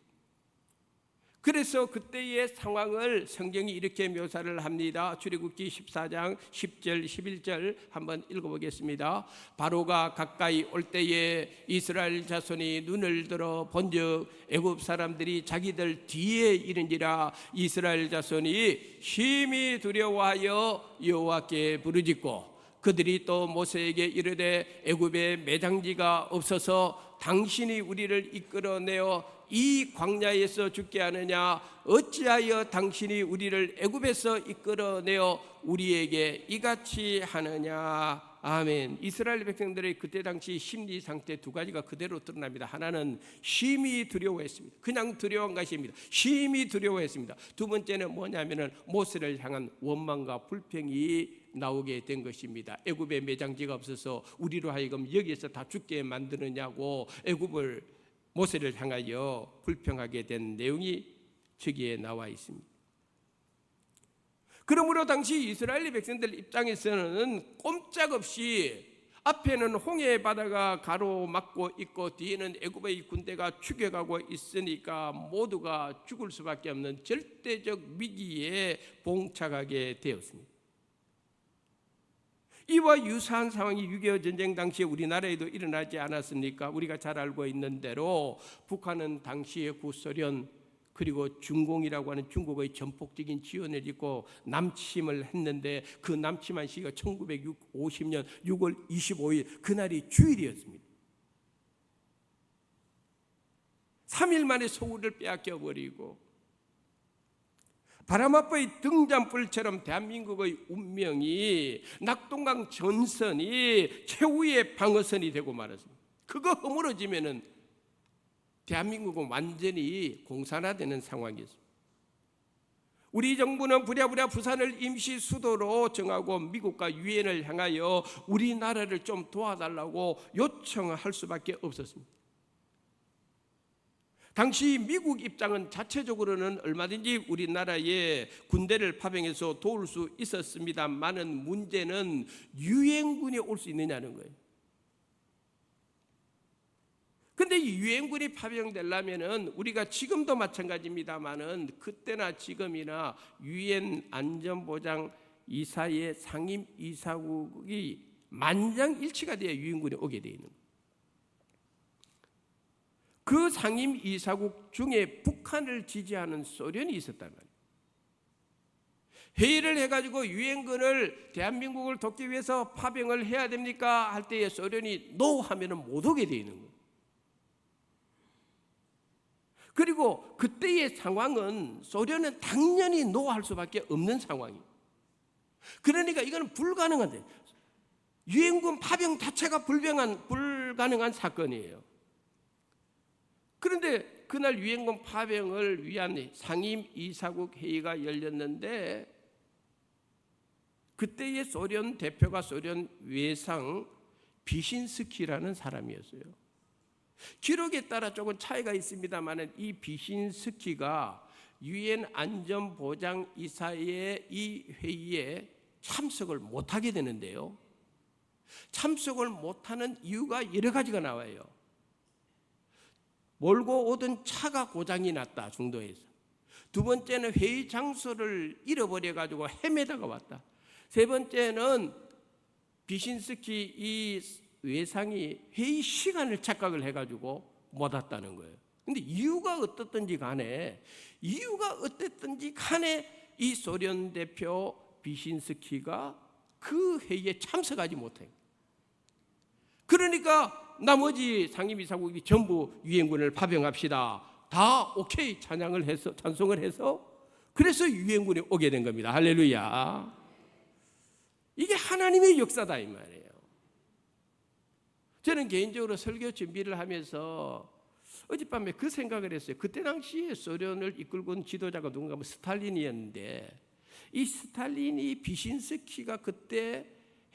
그래서 그때의 상황을 성경이 이렇게 묘사를 합니다. 출애굽기 14장 10절 11절 한번 읽어보겠습니다. 바로가 가까이 올 때에 이스라엘 자손이 눈을 들어 본즉 애굽 사람들이 자기들 뒤에 이른지라 이스라엘 자손이 심히 두려워하여 여호와께 부르짖고 그들이 또 모세에게 이르되 애굽에 매장지가 없어서 당신이 우리를 이끌어내어 이 광야에서 죽게 하느냐 어찌하여 당신이 우리를 애굽에서 이끌어내어 우리에게 이같이 하느냐. 아멘. 이스라엘 백성들의 그때 당시 심리 상태 두 가지가 그대로 드러납니다. 하나는 심히 두려워했습니다. 그냥 두려운 것입니다. 심히 두려워했습니다. 두 번째는 뭐냐면은 모세를 향한 원망과 불평이 나오게 된 것입니다. 애굽에 매장지가 없어서 우리로 하여금 여기에서 다 죽게 만드느냐고 애굽을 모세를 향하여 불평하게 된 내용이 저기에 나와 있습니다. 그러므로 당시 이스라엘 백성들 입장에서는 꼼짝없이 앞에는 홍해 바다가 가로막고 있고 뒤에는 애굽의 군대가 죽여가고 있으니까 모두가 죽을 수밖에 없는 절대적 위기에 봉착하게 되었습니다. 이와 유사한 상황이 6.25 전쟁 당시에 우리나라에도 일어나지 않았습니까? 우리가 잘 알고 있는 대로 북한은 당시에 구소련 그리고 중공이라고 하는 중국의 전폭적인 지원을 입고 남침을 했는데 그 남침한 시기가 1950년 6월 25일 그날이 주일이었습니다. 3일 만에 서울을 빼앗겨버리고 바람아빠의 등잔불처럼 대한민국의 운명이 낙동강 전선이 최후의 방어선이 되고 말았습니다. 그거 허물어지면은 대한민국은 완전히 공산화되는 상황이었습니다. 우리 정부는 부랴부랴 부산을 임시 수도로 정하고 미국과 유엔을 향하여 우리나라를 좀 도와달라고 요청할 수밖에 없었습니다. 당시 미국 입장은 자체적으로는 얼마든지 우리나라에 군대를 파병해서 도울 수 있었습니다만은 문제는 유엔군이 올 수 있느냐는 거예요. 근데 이 유엔군이 파병되려면은 우리가 지금도 마찬가지입니다만은 그때나 지금이나 유엔 안전보장 이사의 상임 이사국이 만장일치가 되어 유엔군이 오게 되어 있는 거예요. 그 상임 이사국 중에 북한을 지지하는 소련이 있었단 말이에요. 회의를 해가지고 유엔군을 대한민국을 돕기 위해서 파병을 해야 됩니까? 할 때에 소련이 노 하면은 못 오게 되어 있는 거예요. 그리고 그때의 상황은 소련은 당연히 노할 수밖에 없는 상황이에요. 그러니까 이거는 불가능한데 유엔군 파병 자체가 불가능한 사건이에요. 그런데 그날 유엔군 파병을 위한 상임 이사국 회의가 열렸는데 그때의 소련 대표가 소련 외상 비신스키라는 사람이었어요. 기록에 따라 조금 차이가 있습니다만 이 비신스키가 유엔 안전보장이사의 이 회의에 참석을 못하게 되는데요. 참석을 못하는 이유가 여러 가지가 나와요. 몰고 오던 차가 고장이 났다 중도에서. 두 번째는 회의 장소를 잃어버려 가지고 헤매다가 왔다. 세 번째는 비신스키 이 외상이 회의 시간을 착각을 해가지고 못 왔다는 거예요. 근데 이유가 어떻든지 간에 이 소련 대표 비신스키가 그 회의에 참석하지 못해요. 그러니까 나머지 상임이사국이 전부 유엔군을 파병합시다. 다 오케이 찬송을 해서 그래서 유엔군이 오게 된 겁니다. 할렐루야. 이게 하나님의 역사다 이 말이에요. 저는 개인적으로 설교 준비를 하면서 어젯밤에 그 생각을 했어요. 그때 당시에 소련을 이끌고 온 지도자가 누군가 스탈린이었는데 이 스탈린이 비신스키가 그때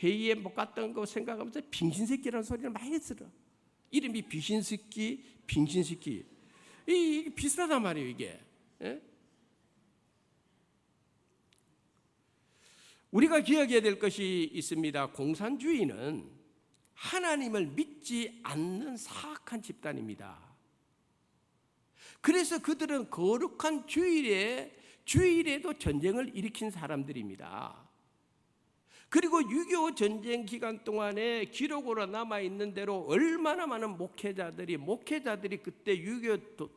회의에 못 갔던 거 생각하면서 빙신새끼라는 소리를 많이 했어요. 이름이 비신스키, 빙신스키. 이게 비슷하단 말이에요 이게. 예? 우리가 기억해야 될 것이 있습니다. 공산주의는 하나님을 믿지 않는 사악한 집단입니다. 그래서 그들은 거룩한 주일에도 전쟁을 일으킨 사람들입니다. 그리고 6.25 전쟁 기간 동안에 기록으로 남아있는 대로 얼마나 많은 목회자들이 그때 6.25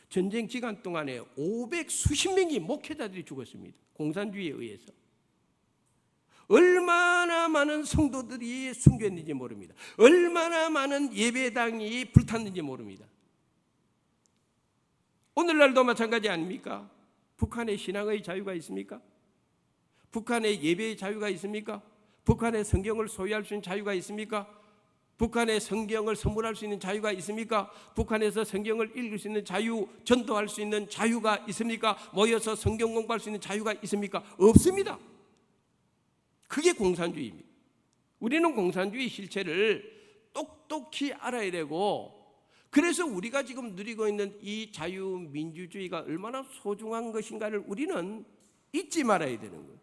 전쟁 기간 동안에 500수십 명의 목회자들이 죽었습니다. 공산주의에 의해서. 얼마나 많은 성도들이 순교했는지 모릅니다. 얼마나 많은 예배당이 불탔는지 모릅니다. 오늘날도 마찬가지 아닙니까? 북한에 신앙의 자유가 있습니까? 북한에 예배의 자유가 있습니까? 북한에 성경을 소유할 수 있는 자유가 있습니까? 북한에 성경을 선물할 수 있는 자유가 있습니까? 북한에서 성경을 읽을 수 있는 자유, 전도할 수 있는 자유가 있습니까? 모여서 성경 공부할 수 있는 자유가 있습니까? 없습니다. 그게 공산주의입니다. 우리는 공산주의 실체를 똑똑히 알아야 되고, 그래서 우리가 지금 누리고 있는 이 자유민주주의가 얼마나 소중한 것인가를 우리는 잊지 말아야 되는 거예요.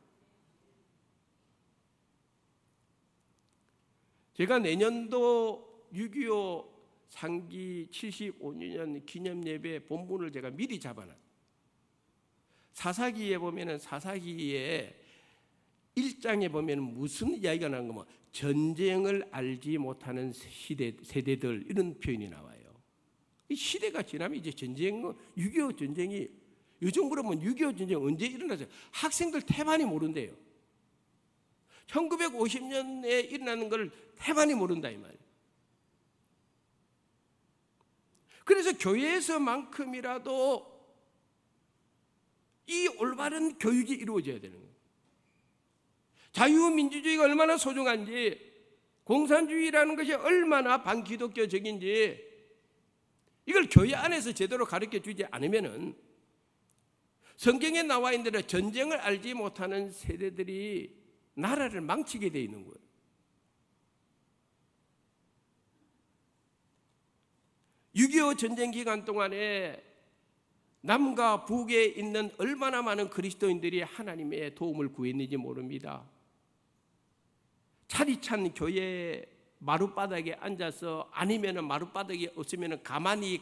제가 내년도 6.25 상기 75주년 기념 예배 본문을 제가 미리 잡아놨어요. 사사기에 보면은 사사기에 1장에 보면 무슨 이야기가 나온 거면 전쟁을 알지 못하는 세대들 이런 표현이 나와요. 이 시대가 지나면 이제 전쟁, 6.25 전쟁이 요즘 물어보면 6.25 전쟁 언제 일어났어요? 학생들 태반이 모른대요. 1950년에 일어나는 걸 태반이 모른다 이 말이에요. 그래서 교회에서만큼이라도 이 올바른 교육이 이루어져야 되는 거예요. 자유민주주의가 얼마나 소중한지, 공산주의라는 것이 얼마나 반기독교적인지 이걸 교회 안에서 제대로 가르쳐 주지 않으면은 성경에 나와 있는 대로 전쟁을 알지 못하는 세대들이 나라를 망치게 돼 있는 거예요. (6.25) 전쟁 기간 동안에 남과 북에 있는 얼마나 많은 그리스도인들이 하나님의 도움을 구했는지 모릅니다. 차디찬 교회 마룻바닥에 앉아서, 아니면 마룻바닥이 없으면 가만히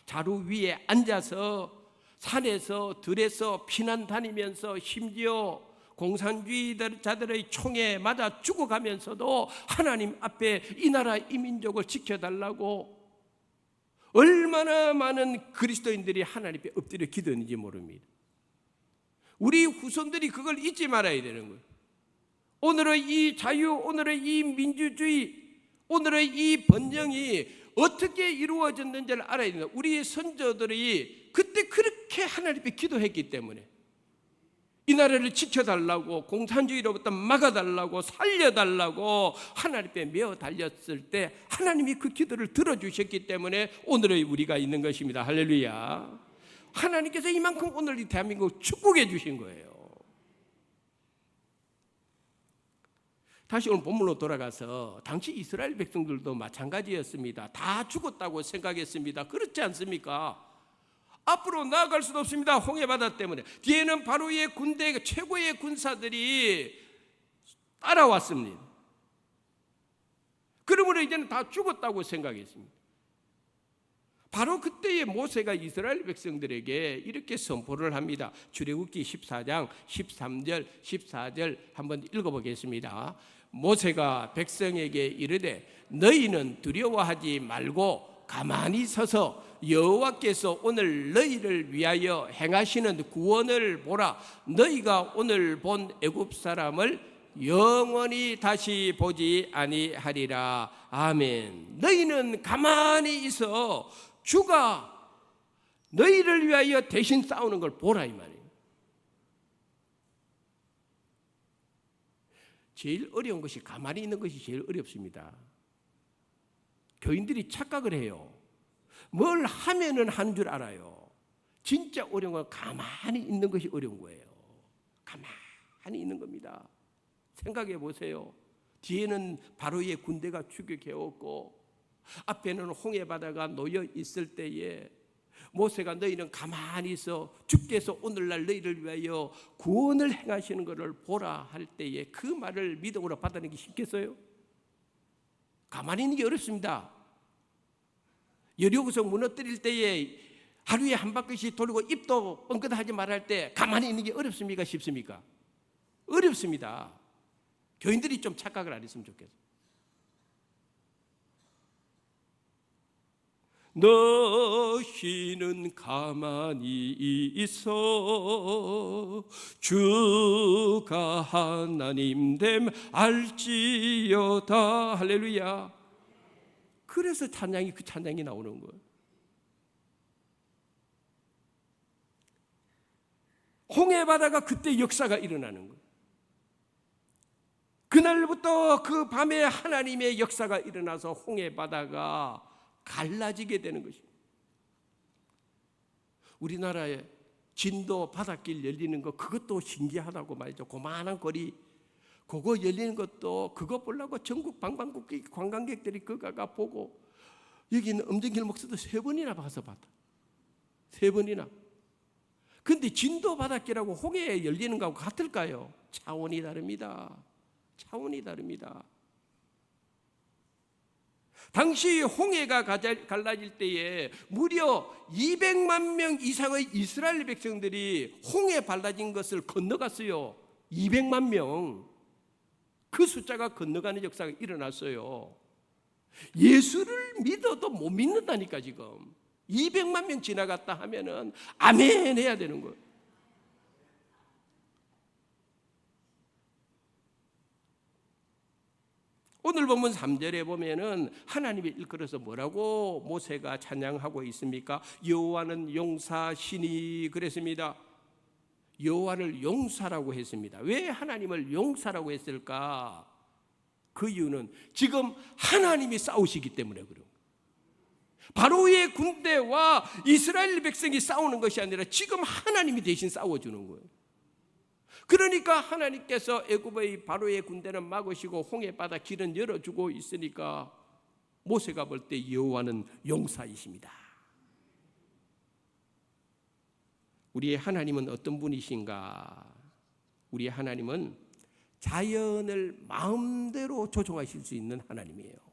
자루 위에 앉아서 산에서 들에서 피난 다니면서 심지어 공산주의자들의 총에 맞아 죽어가면서도 하나님 앞에 이 나라 이 민족을 지켜달라고 얼마나 많은 그리스도인들이 하나님 앞에 엎드려 기도했는지 모릅니다. 우리 후손들이 그걸 잊지 말아야 되는 거예요. 오늘의 이 자유, 오늘의 이 민주주의, 오늘의 이 번영이 어떻게 이루어졌는지를 알아야 된다. 우리 선조들이 그때 그렇게 하나님 앞에 기도했기 때문에 이 나라를 지켜달라고, 공산주의로부터 막아달라고, 살려달라고 하나님 앞에 메어 달렸을 때 하나님이 그 기도를 들어주셨기 때문에 오늘의 우리가 있는 것입니다. 할렐루야. 하나님께서 이만큼 오늘 이 대한민국 축복해 주신 거예요. 다시 오늘 본문으로 돌아가서 당시 이스라엘 백성들도 마찬가지였습니다. 다 죽었다고 생각했습니다. 그렇지 않습니까? 앞으로 나아갈 수도 없습니다. 홍해바다 때문에. 뒤에는 바로의 군대, 최고의 군사들이 따라왔습니다. 그러므로 이제는 다 죽었다고 생각했습니다. 바로 그때에 모세가 이스라엘 백성들에게 이렇게 선포를 합니다. 출애굽기 14장 13절 14절 한번 읽어보겠습니다. 모세가 백성에게 이르되 너희는 두려워하지 말고 가만히 서서 여호와께서 오늘 너희를 위하여 행하시는 구원을 보라. 너희가 오늘 본 애굽 사람을 영원히 다시 보지 아니하리라. 아멘. 너희는 가만히 있어 주가 너희를 위하여 대신 싸우는 걸 보라 이 말이에요. 제일 어려운 것이 가만히 있는 것이 제일 어렵습니다. 교인들이 착각을 해요. 뭘 하면은 하는 줄 알아요. 진짜 어려운 건 가만히 있는 것이 어려운 거예요. 가만히 있는 겁니다. 생각해 보세요. 뒤에는 바로의 군대가 추격해왔고 앞에는 홍해바다가 놓여 있을 때에 모세가 너희는 가만히 있어 주께서 오늘날 너희를 위하여 구원을 행하시는 것을 보라 할 때에 그 말을 믿음으로 받아내기 쉽겠어요? 가만히 있는 게 어렵습니다. 여리고성 무너뜨릴 때에 하루에 한 바퀴씩 돌고 입도 뻥끗하지 말할 때 가만히 있는 게 어렵습니까? 쉽습니까? 어렵습니다. 교인들이 좀 착각을 안 했으면 좋겠어요. 너희는 가만히 있어 주가 하나님 됨 알지어다. 할렐루야. 그래서 찬양이 그 찬양이 나오는 거예요. 홍해바다가 그때 역사가 일어나는 거예요. 그날부터 그 밤에 하나님의 역사가 일어나서 홍해바다가 갈라지게 되는 것입니다. 우리나라에 진도 바닷길 열리는 거 그것도 신기하다고 말이죠. 고만한 거리 그거 열리는 것도 그거 보려고 전국 방방곡곡 관광객들이 그가 보고 여기는 엄정길 목사도 3번이나 봐서 봤다. 3번이나. 근데 진도 바닷길하고 홍해에 열리는 거하고 같을까요? 차원이 다릅니다. 차원이 다릅니다. 당시 홍해가 갈라질 때에 무려 200만 명 이상의 이스라엘 백성들이 홍해 갈라진 것을 건너갔어요. 200만 명. 그 숫자가 건너가는 역사가 일어났어요. 예수를 믿어도 못 믿는다니까. 지금 200만 명 지나갔다 하면은 아멘 해야 되는 거예요. 오늘 본문 3절에 보면은 하나님이 일컬어서 뭐라고 모세가 찬양하고 있습니까? 여호와는 용사시니 그랬습니다. 여호와를 용사라고 했습니다. 왜 하나님을 용사라고 했을까? 그 이유는 지금 하나님이 싸우시기 때문에 그래요. 바로의 군대와 이스라엘 백성이 싸우는 것이 아니라 지금 하나님이 대신 싸워주는 거예요. 그러니까 하나님께서 애굽의 바로의 군대는 막으시고 홍해바다 길은 열어주고 있으니까 모세가 볼 때 여호와는 용사이십니다. 우리의 하나님은 어떤 분이신가? 우리의 하나님은 자연을 마음대로 조종하실 수 있는 하나님이에요.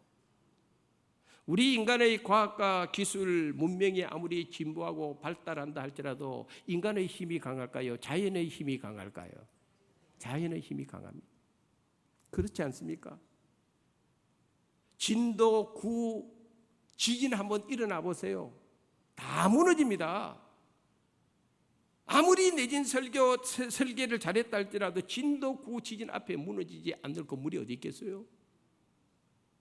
우리 인간의 과학과 기술, 문명이 아무리 진보하고 발달한다 할지라도 인간의 힘이 강할까요? 자연의 힘이 강할까요? 자연의 힘이 강합니다. 그렇지 않습니까? 진도 9 지진 한번 일어나 보세요. 다 무너집니다. 아무리 내진 설계를 잘했다 할지라도 진도 9 지진 앞에 무너지지 않을 건물이 어디 있겠어요?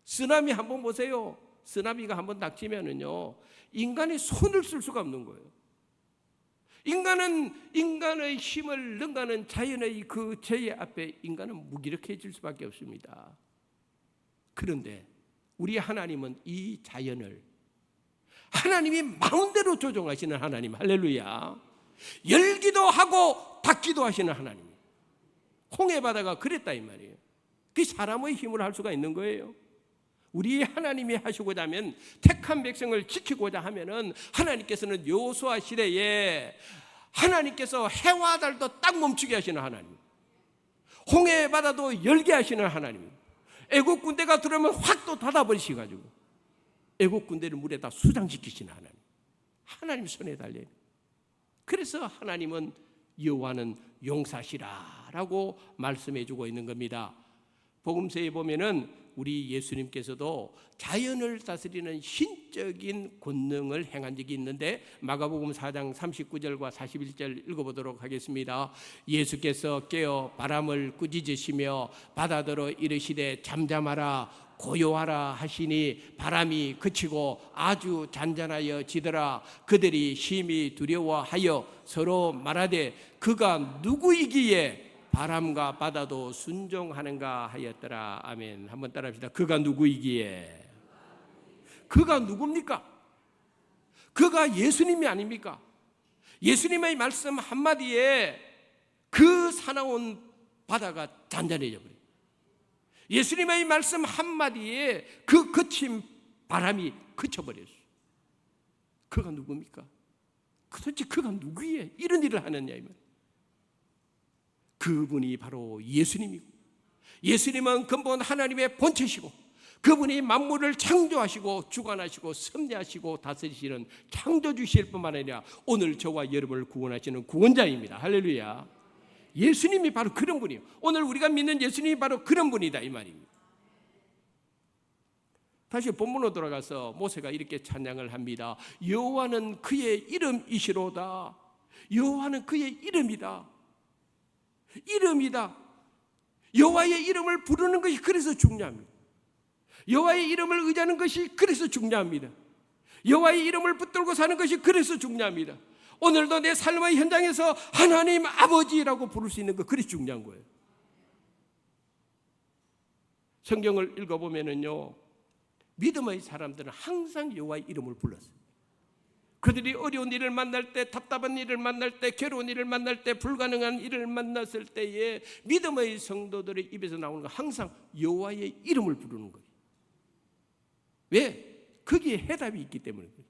쓰나미 한번 보세요. 쓰나미가 한번 닥치면은요, 인간이 손을 쓸 수가 없는 거예요. 인간은 인간의 힘을 능가하는 자연의 그 죄의 앞에 인간은 무기력해질 수밖에 없습니다. 그런데 우리 하나님은 이 자연을 하나님이 마음대로 조종하시는 하나님, 할렐루야. 열기도 하고 닫기도 하시는 하나님. 홍해바다가 그랬다 이 말이에요. 그 사람의 힘으로 할 수가 있는 거예요. 우리 하나님이 하시고자 하면, 택한 백성을 지키고자 하면은 하나님께서는 여호수아 시대에 하나님께서 해와 달도 딱 멈추게 하시는 하나님, 홍해 바다도 열게 하시는 하나님, 애국 군대가 들어오면 확 또 닫아버리셔가지고 애국 군대를 물에다 수장시키시는 하나님, 하나님 손에 달려요. 그래서 하나님은 여호와는 용사시라라고 말씀해주고 있는 겁니다. 복음서에 보면은 우리 예수님께서도 자연을 다스리는 신적인 권능을 행한 적이 있는데, 마가복음 4장 39절과 41절 읽어보도록 하겠습니다. 예수께서 깨어 바람을 꾸짖으시며 바다더러 이르시되 잠잠하라 고요하라 하시니 바람이 그치고 아주 잔잔하여 지더라. 그들이 심히 두려워하여 서로 말하되 그가 누구이기에 바람과 바다도 순종하는가 하였더라. 아멘. 한번 따라합시다. 그가 누구이기에? 그가 누굽니까? 그가 예수님이 아닙니까? 예수님의 말씀 한마디에 그 사나운 바다가 잔잔해져 버려요. 예수님의 말씀 한마디에 그 거친 바람이 그쳐버렸어요. 그가 누굽니까? 도대체 그가 누구예요? 이런 일을 하느냐 이 말이에요. 그분이 바로 예수님이고, 예수님은 근본 하나님의 본체시고, 그분이 만물을 창조하시고 주관하시고 섭리하시고 다스리시는 창조주실 뿐만 아니라 오늘 저와 여러분을 구원하시는 구원자입니다. 할렐루야. 예수님이 바로 그런 분이에요. 오늘 우리가 믿는 예수님이 바로 그런 분이다 이 말입니다. 다시 본문으로 돌아가서 모세가 이렇게 찬양을 합니다. 여호와는 그의 이름이시로다. 여호와는 그의 이름이다. 이름이다. 여호와의 이름을 부르는 것이 그래서 중요합니다. 여호와의 이름을 의지하는 것이 그래서 중요합니다. 여호와의 이름을 붙들고 사는 것이 그래서 중요합니다. 오늘도 내 삶의 현장에서 하나님 아버지라고 부를 수 있는 거, 그래서 중요한 거예요. 성경을 읽어보면요, 믿음의 사람들은 항상 여호와의 이름을 불렀어요. 그들이 어려운 일을 만날 때, 답답한 일을 만날 때, 괴로운 일을 만날 때, 불가능한 일을 만났을 때에 믿음의 성도들의 입에서 나오는 건 항상 여호와의 이름을 부르는 거예요. 왜? 거기에 해답이 있기 때문에 그래요.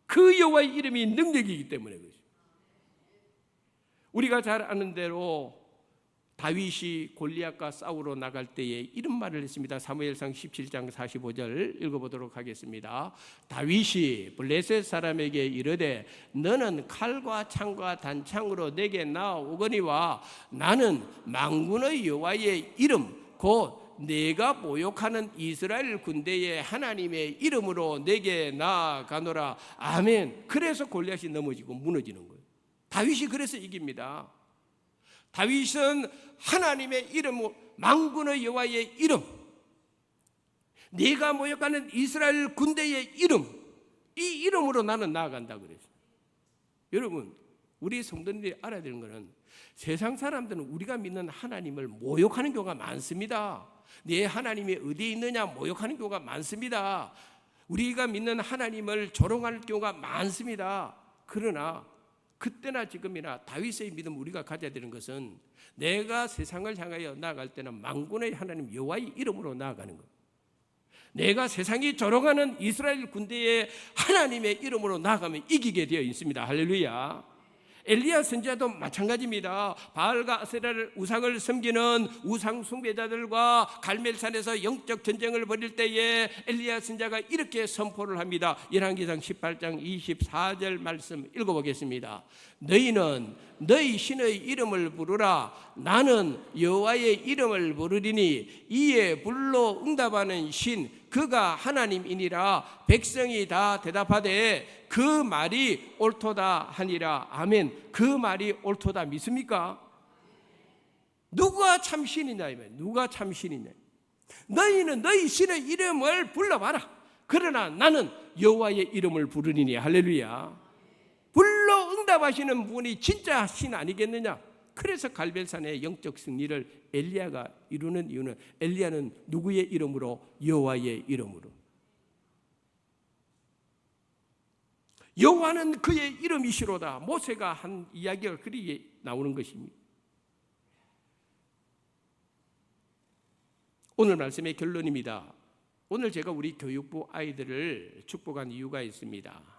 그 여호와의 이름이 능력이기 때문에 그렇죠. 우리가 잘 아는 대로 다윗이 골리앗과 싸우러 나갈 때에 이런 말을 했습니다. 사무엘상 17장 45절 읽어보도록 하겠습니다. 다윗이 블레셋 사람에게 이르되 너는 칼과 창과 단창으로 내게 나오거니와 나는 만군의 여호와의 이름 곧 내가 모욕하는 이스라엘 군대의 하나님의 이름으로 내게 나아가노라. 아멘. 그래서 골리앗이 넘어지고 무너지는 거예요. 다윗이 그래서 이깁니다. 다윗은 하나님의 이름, 만군의 여호와의 이름, 네가 모욕하는 이스라엘 군대의 이름, 이 이름으로 나는 나아간다 그랬어요. 여러분, 우리 성도님들이 알아야 되는 것은 세상 사람들은 우리가 믿는 하나님을 모욕하는 경우가 많습니다. 내 하나님이 어디에 있느냐 모욕하는 경우가 많습니다. 우리가 믿는 하나님을 조롱할 경우가 많습니다. 그러나 그때나 지금이나 다윗의 믿음 우리가 가져야 되는 것은 내가 세상을 향하여 나아갈 때는 만군의 하나님 여호와의 이름으로 나아가는 것. 내가 세상이 조롱하는 이스라엘 군대의 하나님의 이름으로 나아가면 이기게 되어 있습니다. 할렐루야. 엘리야 선지자도 마찬가지입니다. 바알과 아세라를 우상을 섬기는 우상 숭배자들과 갈멜산에서 영적 전쟁을 벌일 때에 엘리야 선지자가 이렇게 선포를 합니다. 열왕기상 18장 24절 말씀 읽어보겠습니다. 너희는 너희 신의 이름을 부르라. 나는 여호와의 이름을 부르리니 이에 불로 응답하는 신 그가 하나님이니라. 백성이 다 대답하되 그 말이 옳도다 하니라. 아멘. 그 말이 옳도다 믿습니까? 누가 참 신이냐 이면 누가 참 신이냐. 너희는 너희 신의 이름을 불러봐라. 그러나 나는 여호와의 이름을 부르리니. 할렐루야. 불러 응답하시는 분이 진짜 신 아니겠느냐. 그래서 갈멜산의 영적 승리를 엘리야가 이루는 이유는 엘리야는 누구의 이름으로? 여호와의 이름으로. 여호와는 그의 이름이시로다. 모세가 한 이야기가 그리게 나오는 것입니다. 오늘 말씀의 결론입니다. 오늘 제가 우리 교육부 아이들을 축복한 이유가 있습니다.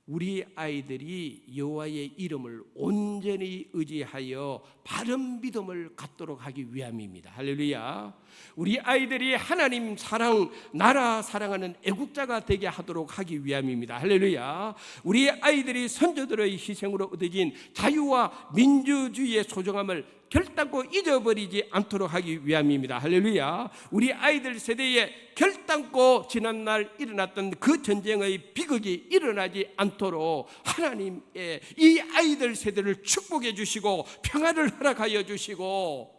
우리 아이들이 여호와의 이름을 온전히 의지하여 바른 믿음을 갖도록 하기 위함입니다. 할렐루야. 우리 아이들이 하나님 사랑, 나라 사랑하는 애국자가 되게 하도록 하기 위함입니다. 할렐루야. 우리 아이들이 선조들의 희생으로 얻어진 자유와 민주주의의 소중함을 결단코 잊어버리지 않도록 하기 위함입니다. 할렐루야. 우리 아이들 세대에 결단코 지난날 일어났던 그 전쟁의 비극이 일어나지 않도록 하나님의 이 아이들 세대를 축복해 주시고 평화를 허락하여 주시고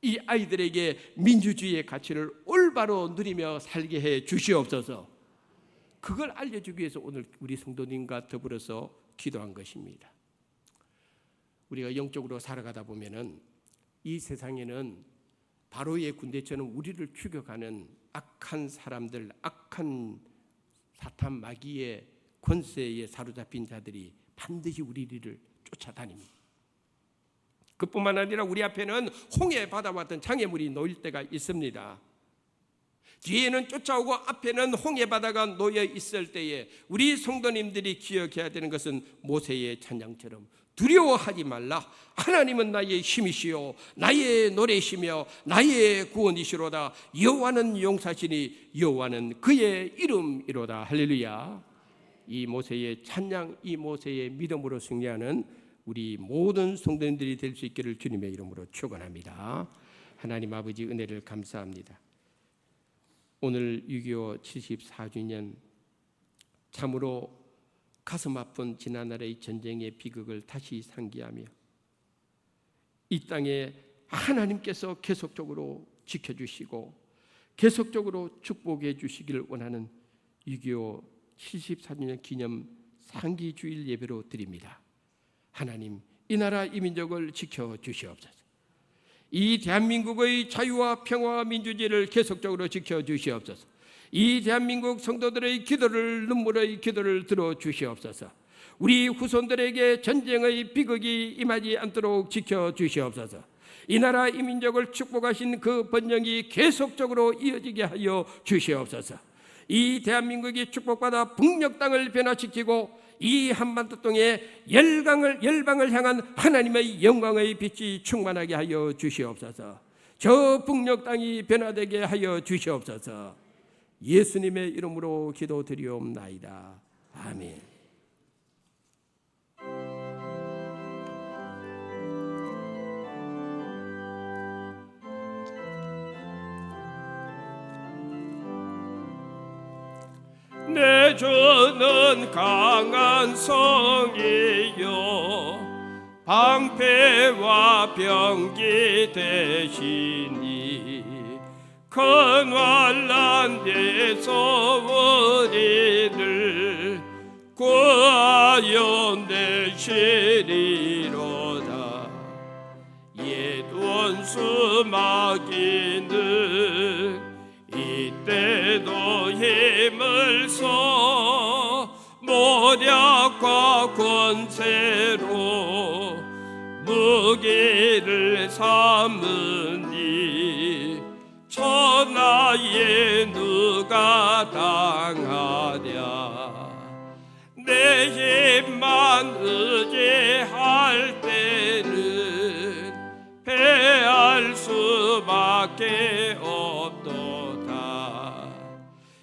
이 아이들에게 민주주의의 가치를 올바로 누리며 살게 해 주시옵소서. 그걸 알려주기 위해서 오늘 우리 성도님과 더불어서 기도한 것입니다. 우리가 영적으로 살아가다 보면은 이 세상에는 바로의 군대처럼 우리를 추격하는 악한 사람들, 악한 사탄 마귀의 권세에 사로잡힌 자들이 반드시 우리를 쫓아다닙니다. 그뿐만 아니라 우리 앞에는 홍해 바다와 같은 장애물이 놓일 때가 있습니다. 뒤에는 쫓아오고 앞에는 홍해 바다가 놓여 있을 때에 우리 성도님들이 기억해야 되는 것은 모세의 찬양처럼 두려워하지 말라. 하나님은 나의 힘이시요 나의 노래시며 나의 구원이시로다. 여호와는 용사시니 여호와는 그의 이름이로다. 할렐루야. 이 모세의 찬양, 이 모세의 믿음으로 승리하는 우리 모든 성도님들이 될 수 있기를 주님의 이름으로 축원합니다. 하나님 아버지 은혜를 감사합니다. 오늘 6.25 74주년 참으로 가슴 아픈 지난날의 전쟁의 비극을 다시 상기하며 이 땅에 하나님께서 계속적으로 지켜주시고 계속적으로 축복해 주시기를 원하는 6.25 74주년 기념 상기주일 예배로 드립니다. 하나님, 이 나라 이 민족을 지켜주시옵소서. 이 대한민국의 자유와 평화와 민주주의를 계속적으로 지켜주시옵소서. 이 대한민국 성도들의 기도를, 눈물의 기도를 들어주시옵소서. 우리 후손들에게 전쟁의 비극이 임하지 않도록 지켜주시옵소서. 이 나라 이 민족을 축복하신 그 번영이 계속적으로 이어지게 하여 주시옵소서. 이 대한민국이 축복받아 북녘 땅을 변화시키고 이 한반도 땅에 열방을 향한 하나님의 영광의 빛이 충만하게 하여 주시옵소서. 저 북녘 땅이 변화되게 하여 주시옵소서. 예수님의 이름으로 기도드리옵나이다. 아멘. 내 주는 강한 성이요 방패와 병기 되시니 큰 환난에서 우리를 구하여 내시리로다. 옛 원수 마귀는 이때도 힘을 써 모략과 권세로 무기를 삼으니 천하에 누가 당하랴. 내 힘만 의지할 때는 패할 수밖에 없도다.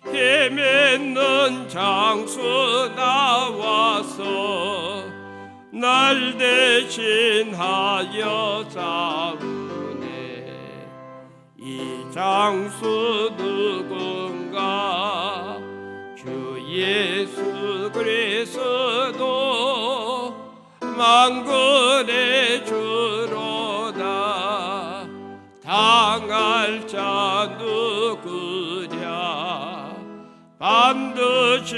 힘 있는 장수 나와서 날 대신하여 싸우네. 이 장수 누군가? 주 예수 그리스도 만군의 주로다. 당할 자 누구랴? 반드시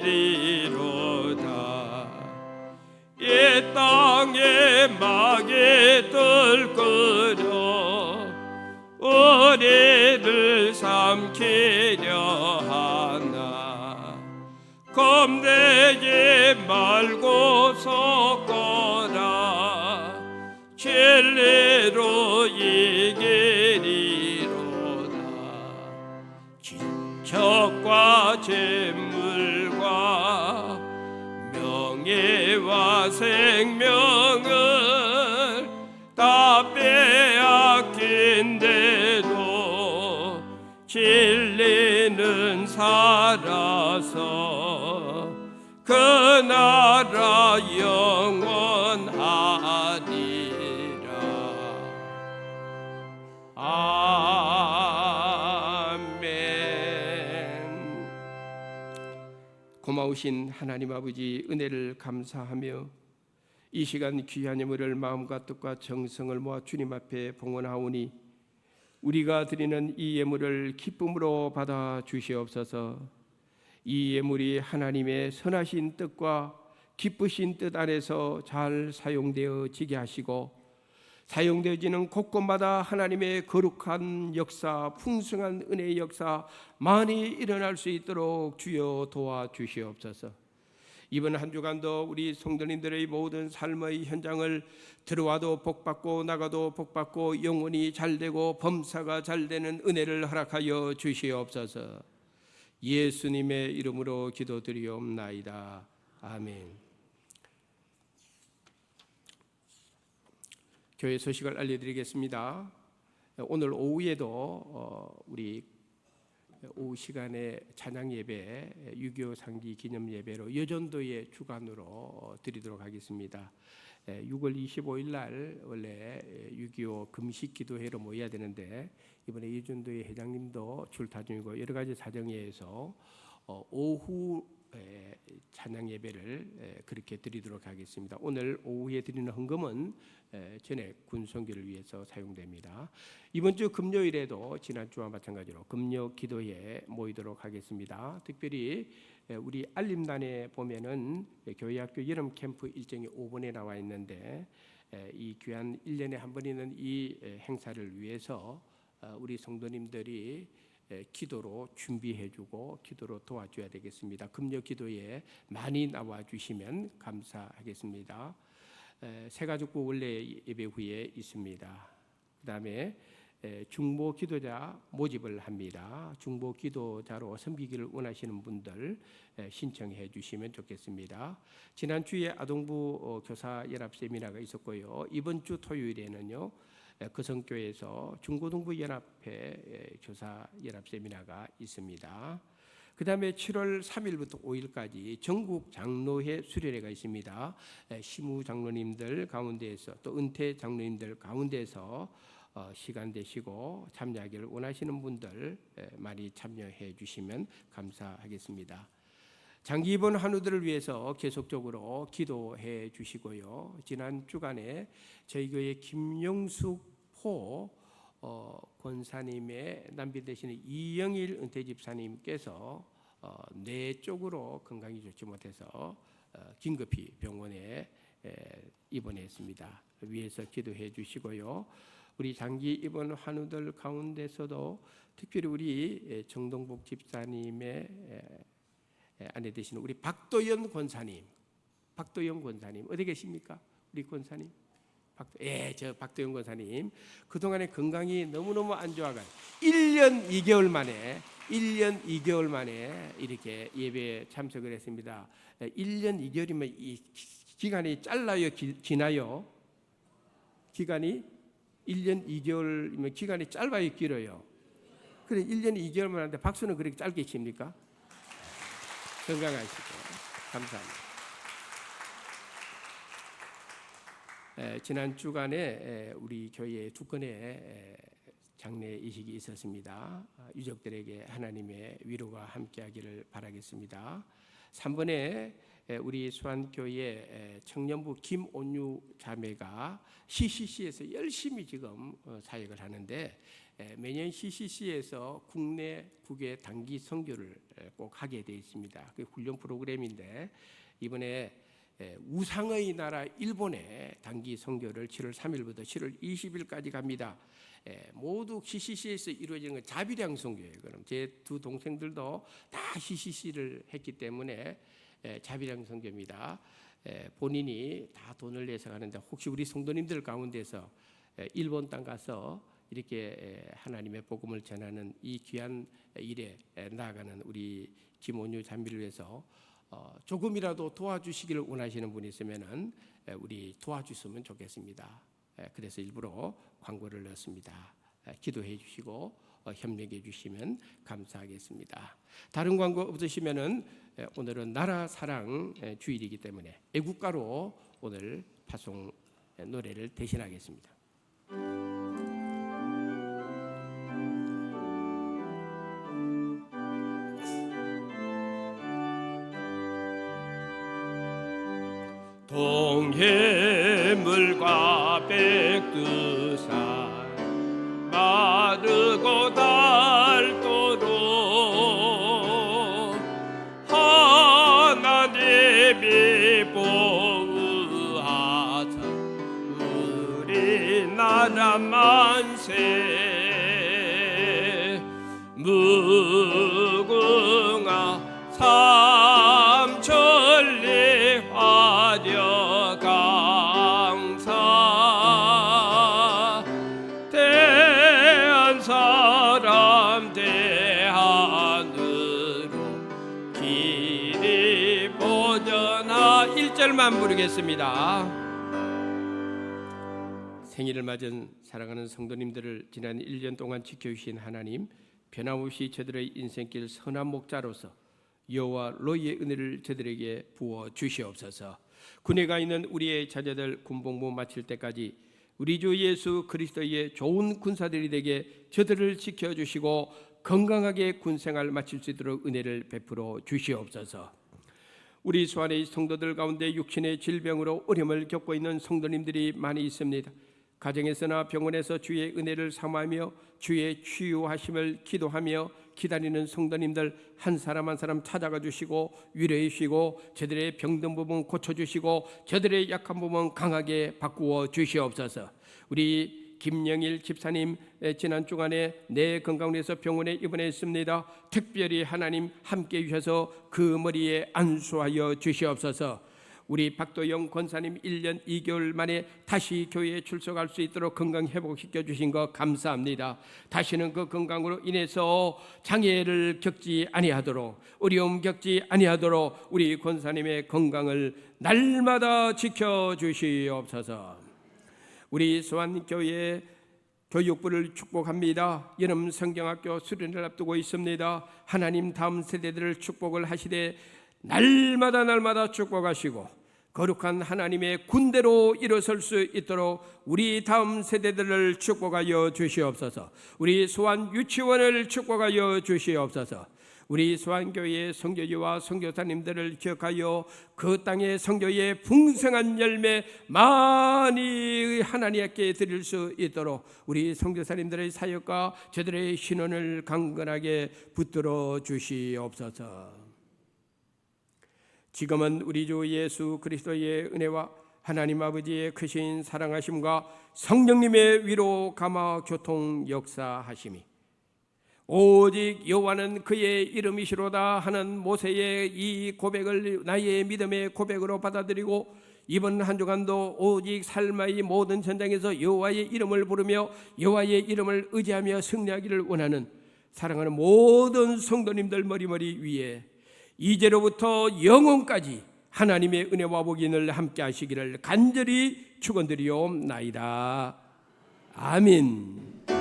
이기리로다. 이 땅에 마귀들 끓여 우리를 삼키려 하나. 겁내지 말고 섰거라. 진리로 이기리로다. 적과 재물과 명예와 생명을 다 빼앗긴데도 진리는 살아서 그 나라 영원하리라. 고마우신 하나님 아버지, 은혜를 감사하며 이 시간 귀한 예물을 마음과 뜻과 정성을 모아 주님 앞에 봉헌하오니 우리가 드리는 이 예물을 기쁨으로 받아 주시옵소서. 이 예물이 하나님의 선하신 뜻과 기쁘신 뜻 안에서 잘 사용되어지게 하시고 사용되어지는 곳곳마다 하나님의 거룩한 역사, 풍성한 은혜의 역사 많이 일어날 수 있도록 주여 도와주시옵소서. 이번 한 주간도 우리 성도님들의 모든 삶의 현장을 들어와도 복받고 나가도 복받고 영혼이 잘되고 범사가 잘되는 은혜를 허락하여 주시옵소서. 예수님의 이름으로 기도드리옵나이다. 아멘. 교회 소식을 알려드리겠습니다. 오늘 오후에도 우리 오후 시간에 찬양 예배, 6.25 상기 기념 예배로 여전도의 주간으로 드리도록 하겠습니다. 6월 25일 날 원래 6.25 금식 기도회로 모여야 되는데 이번에 여전도의 회장님도 출타 중이고 여러 가지 사정에 의해서 오후 찬양 예배를 그렇게 드리도록 하겠습니다. 오늘 오후에 드리는 헌금은 전액 군성교를 위해서 사용됩니다. 이번 주 금요일에도 지난주와 마찬가지로 금요 기도에 모이도록 하겠습니다. 특별히 우리 알림단에 보면은 교회학교 여름 캠프 일정이 5번에 나와 있는데 이 귀한 1년에 한 번 있는 이 행사를 위해서 우리 성도님들이 기도로 준비해주고 기도로 도와줘야 되겠습니다. 금요 기도에 많이 나와주시면 감사하겠습니다. 새가족부 원래 예배 후에 있습니다. 그 다음에 중보 기도자 모집을 합니다. 중보 기도자로 섬기기를 원하시는 분들 신청해 주시면 좋겠습니다. 지난 주에 아동부 교사 연합 세미나가 있었고요. 이번 주 토요일에는요. 거성교회에서 중고등부 연합회 교사 연합 세미나가 있습니다. 그 다음에 7월 3일부터 5일까지 전국 장로회 수련회가 있습니다. 시무 장로님들 가운데에서 또 은퇴 장로님들 가운데서 시간 되시고 참여하기를 원하시는 분들 많이 참여해 주시면 감사하겠습니다. 장기 입원 환우들을 위해서 계속적으로 기도해 주시고요. 지난 주간에 저희 교회 김영숙 포 권사님의 남편 되시는 이영일 은퇴 집사님께서 뇌 쪽으로 건강이 좋지 못해서 긴급히 병원에 입원했습니다. 위에서 기도해 주시고요. 우리 장기 입원 환우들 가운데서도 특별히 우리 정동복 집사님의 아내 되시는 우리 박도연 권사님 어디 계십니까? 우리 권사님 저 박도연 권사님 그동안에 건강이 너무너무 안 좋아가지고 1년 2개월 만에 이렇게 예배에 참석을 했습니다. 1년 2개월이면 이 기간이 짧나요? 기나요? 기간이 1년 2개월이면 기간이 짧아요? 길어요? 그래 1년 2개월만 하는데 박수는 그렇게 짧게 칩니까? 건강하시고 감사합니다. 지난 주간에 우리 교회에 2건의 장례 이식이 있었습니다. 유족들에게 하나님의 위로가 함께하기를 바라겠습니다. 3번에 우리 수안교회 청년부 김온유 자매가 CCC에서 열심히 지금 사역을 하는데 매년 CCC에서 국내 단기 선교를 꼭 하게 되어 있습니다. 그 훈련 프로그램인데 이번에 우상의 나라 일본에 단기 선교를 7월 3일부터 7월 20일까지 갑니다. 모두 CCC에서 이루어지는 건 자비량 선교예요. 그럼 제 두 동생들도 다 CCC를 했기 때문에 자비량 선교입니다. 본인이 다 돈을 내서 가는데 혹시 우리 성도님들 가운데서 일본 땅 가서 이렇게 하나님의 복음을 전하는 이 귀한 일에 나아가는 우리 김온유 자매를 위해서 조금이라도 도와주시기를 원하시는 분이 있으면은 우리 도와주시면 좋겠습니다. 그래서 일부러 광고를 넣었습니다. 기도해 주시고 협력해 주시면 감사하겠습니다. 다른 광고 없으시면은 오늘은 나라 사랑 주일이기 때문에 애국가로 오늘 파송 노래를 대신하겠습니다. 동해물과 백두산 마르고 닳도록 하나님이 보호하사 우리나라 만세 무궁화 삼천리 화려 강사 대한 사람 대한으로 길이 보전하 1절만 부르겠습니다. 생일을 맞은 사랑하는 성도님들을 지난 1년 동안 지켜주신 하나님, 변함없이 저들의 인생길 선한 목자로서 여호와 로이의 은혜를 저들에게 부어 주시옵소서. 군에 가 있는 우리의 자녀들 군복무 마칠 때까지 우리 주 예수 그리스도의 좋은 군사들이 되게 저들을 지켜주시고 건강하게 군생활 마칠 수 있도록 은혜를 베풀어 주시옵소서. 우리 수안의 성도들 가운데 육신의 질병으로 어려움을 겪고 있는 성도님들이 많이 있습니다. 가정에서나 병원에서 주의 은혜를 사모하며 주의 치유하심을 기도하며 기다리는 성도님들 한 사람 한 사람 찾아가 주시고 위로해 주시고 저들의 병든 부분 고쳐주시고 저들의 약한 부분 강하게 바꾸어 주시옵소서. 우리 김영일 집사님 지난 주간에 내 건강을 위해서 병원에 입원했습니다. 특별히 하나님 함께 주셔서 그 머리에 안수하여 주시옵소서. 우리 박도영 권사님 1년 2개월 만에 다시 교회에 출석할 수 있도록 건강 회복시켜 주신 것 감사합니다. 다시는 그 건강으로 인해서 장애를 겪지 아니하도록, 어려움 겪지 아니하도록 우리 권사님의 건강을 날마다 지켜 주시옵소서. 우리 소환교회 교육부를 축복합니다. 여름 성경학교 수련을 앞두고 있습니다. 하나님 다음 세대들을 축복을 하시되 날마다 축복하시고 거룩한 하나님의 군대로 일어설 수 있도록 우리 다음 세대들을 축복하여 주시옵소서. 우리 소환 유치원을 축복하여 주시옵소서. 우리 소환교회의 선교지와 선교사님들을 기억하여 그 땅의 선교의 풍성한 열매 많이 하나님께 드릴 수 있도록 우리 선교사님들의 사역과 저들의 신원을 강건하게 붙들어 주시옵소서. 지금은 우리 주 예수 그리스도의 은혜와 하나님 아버지의 크신 사랑하심과 성령님의 위로 감화 교통 역사하심이 오직 여호와는 그의 이름이시로다 하는 모세의 이 고백을 나의 믿음의 고백으로 받아들이고 이번 한 주간도 오직 삶의 모든 전장에서 여호와의 이름을 부르며 여호와의 이름을 의지하며 승리하기를 원하는 사랑하는 모든 성도님들 머리머리 위에 이제로부터 영원까지 하나님의 은혜와 복이 늘 함께 하시기를 간절히 축원드리옵나이다. 아멘.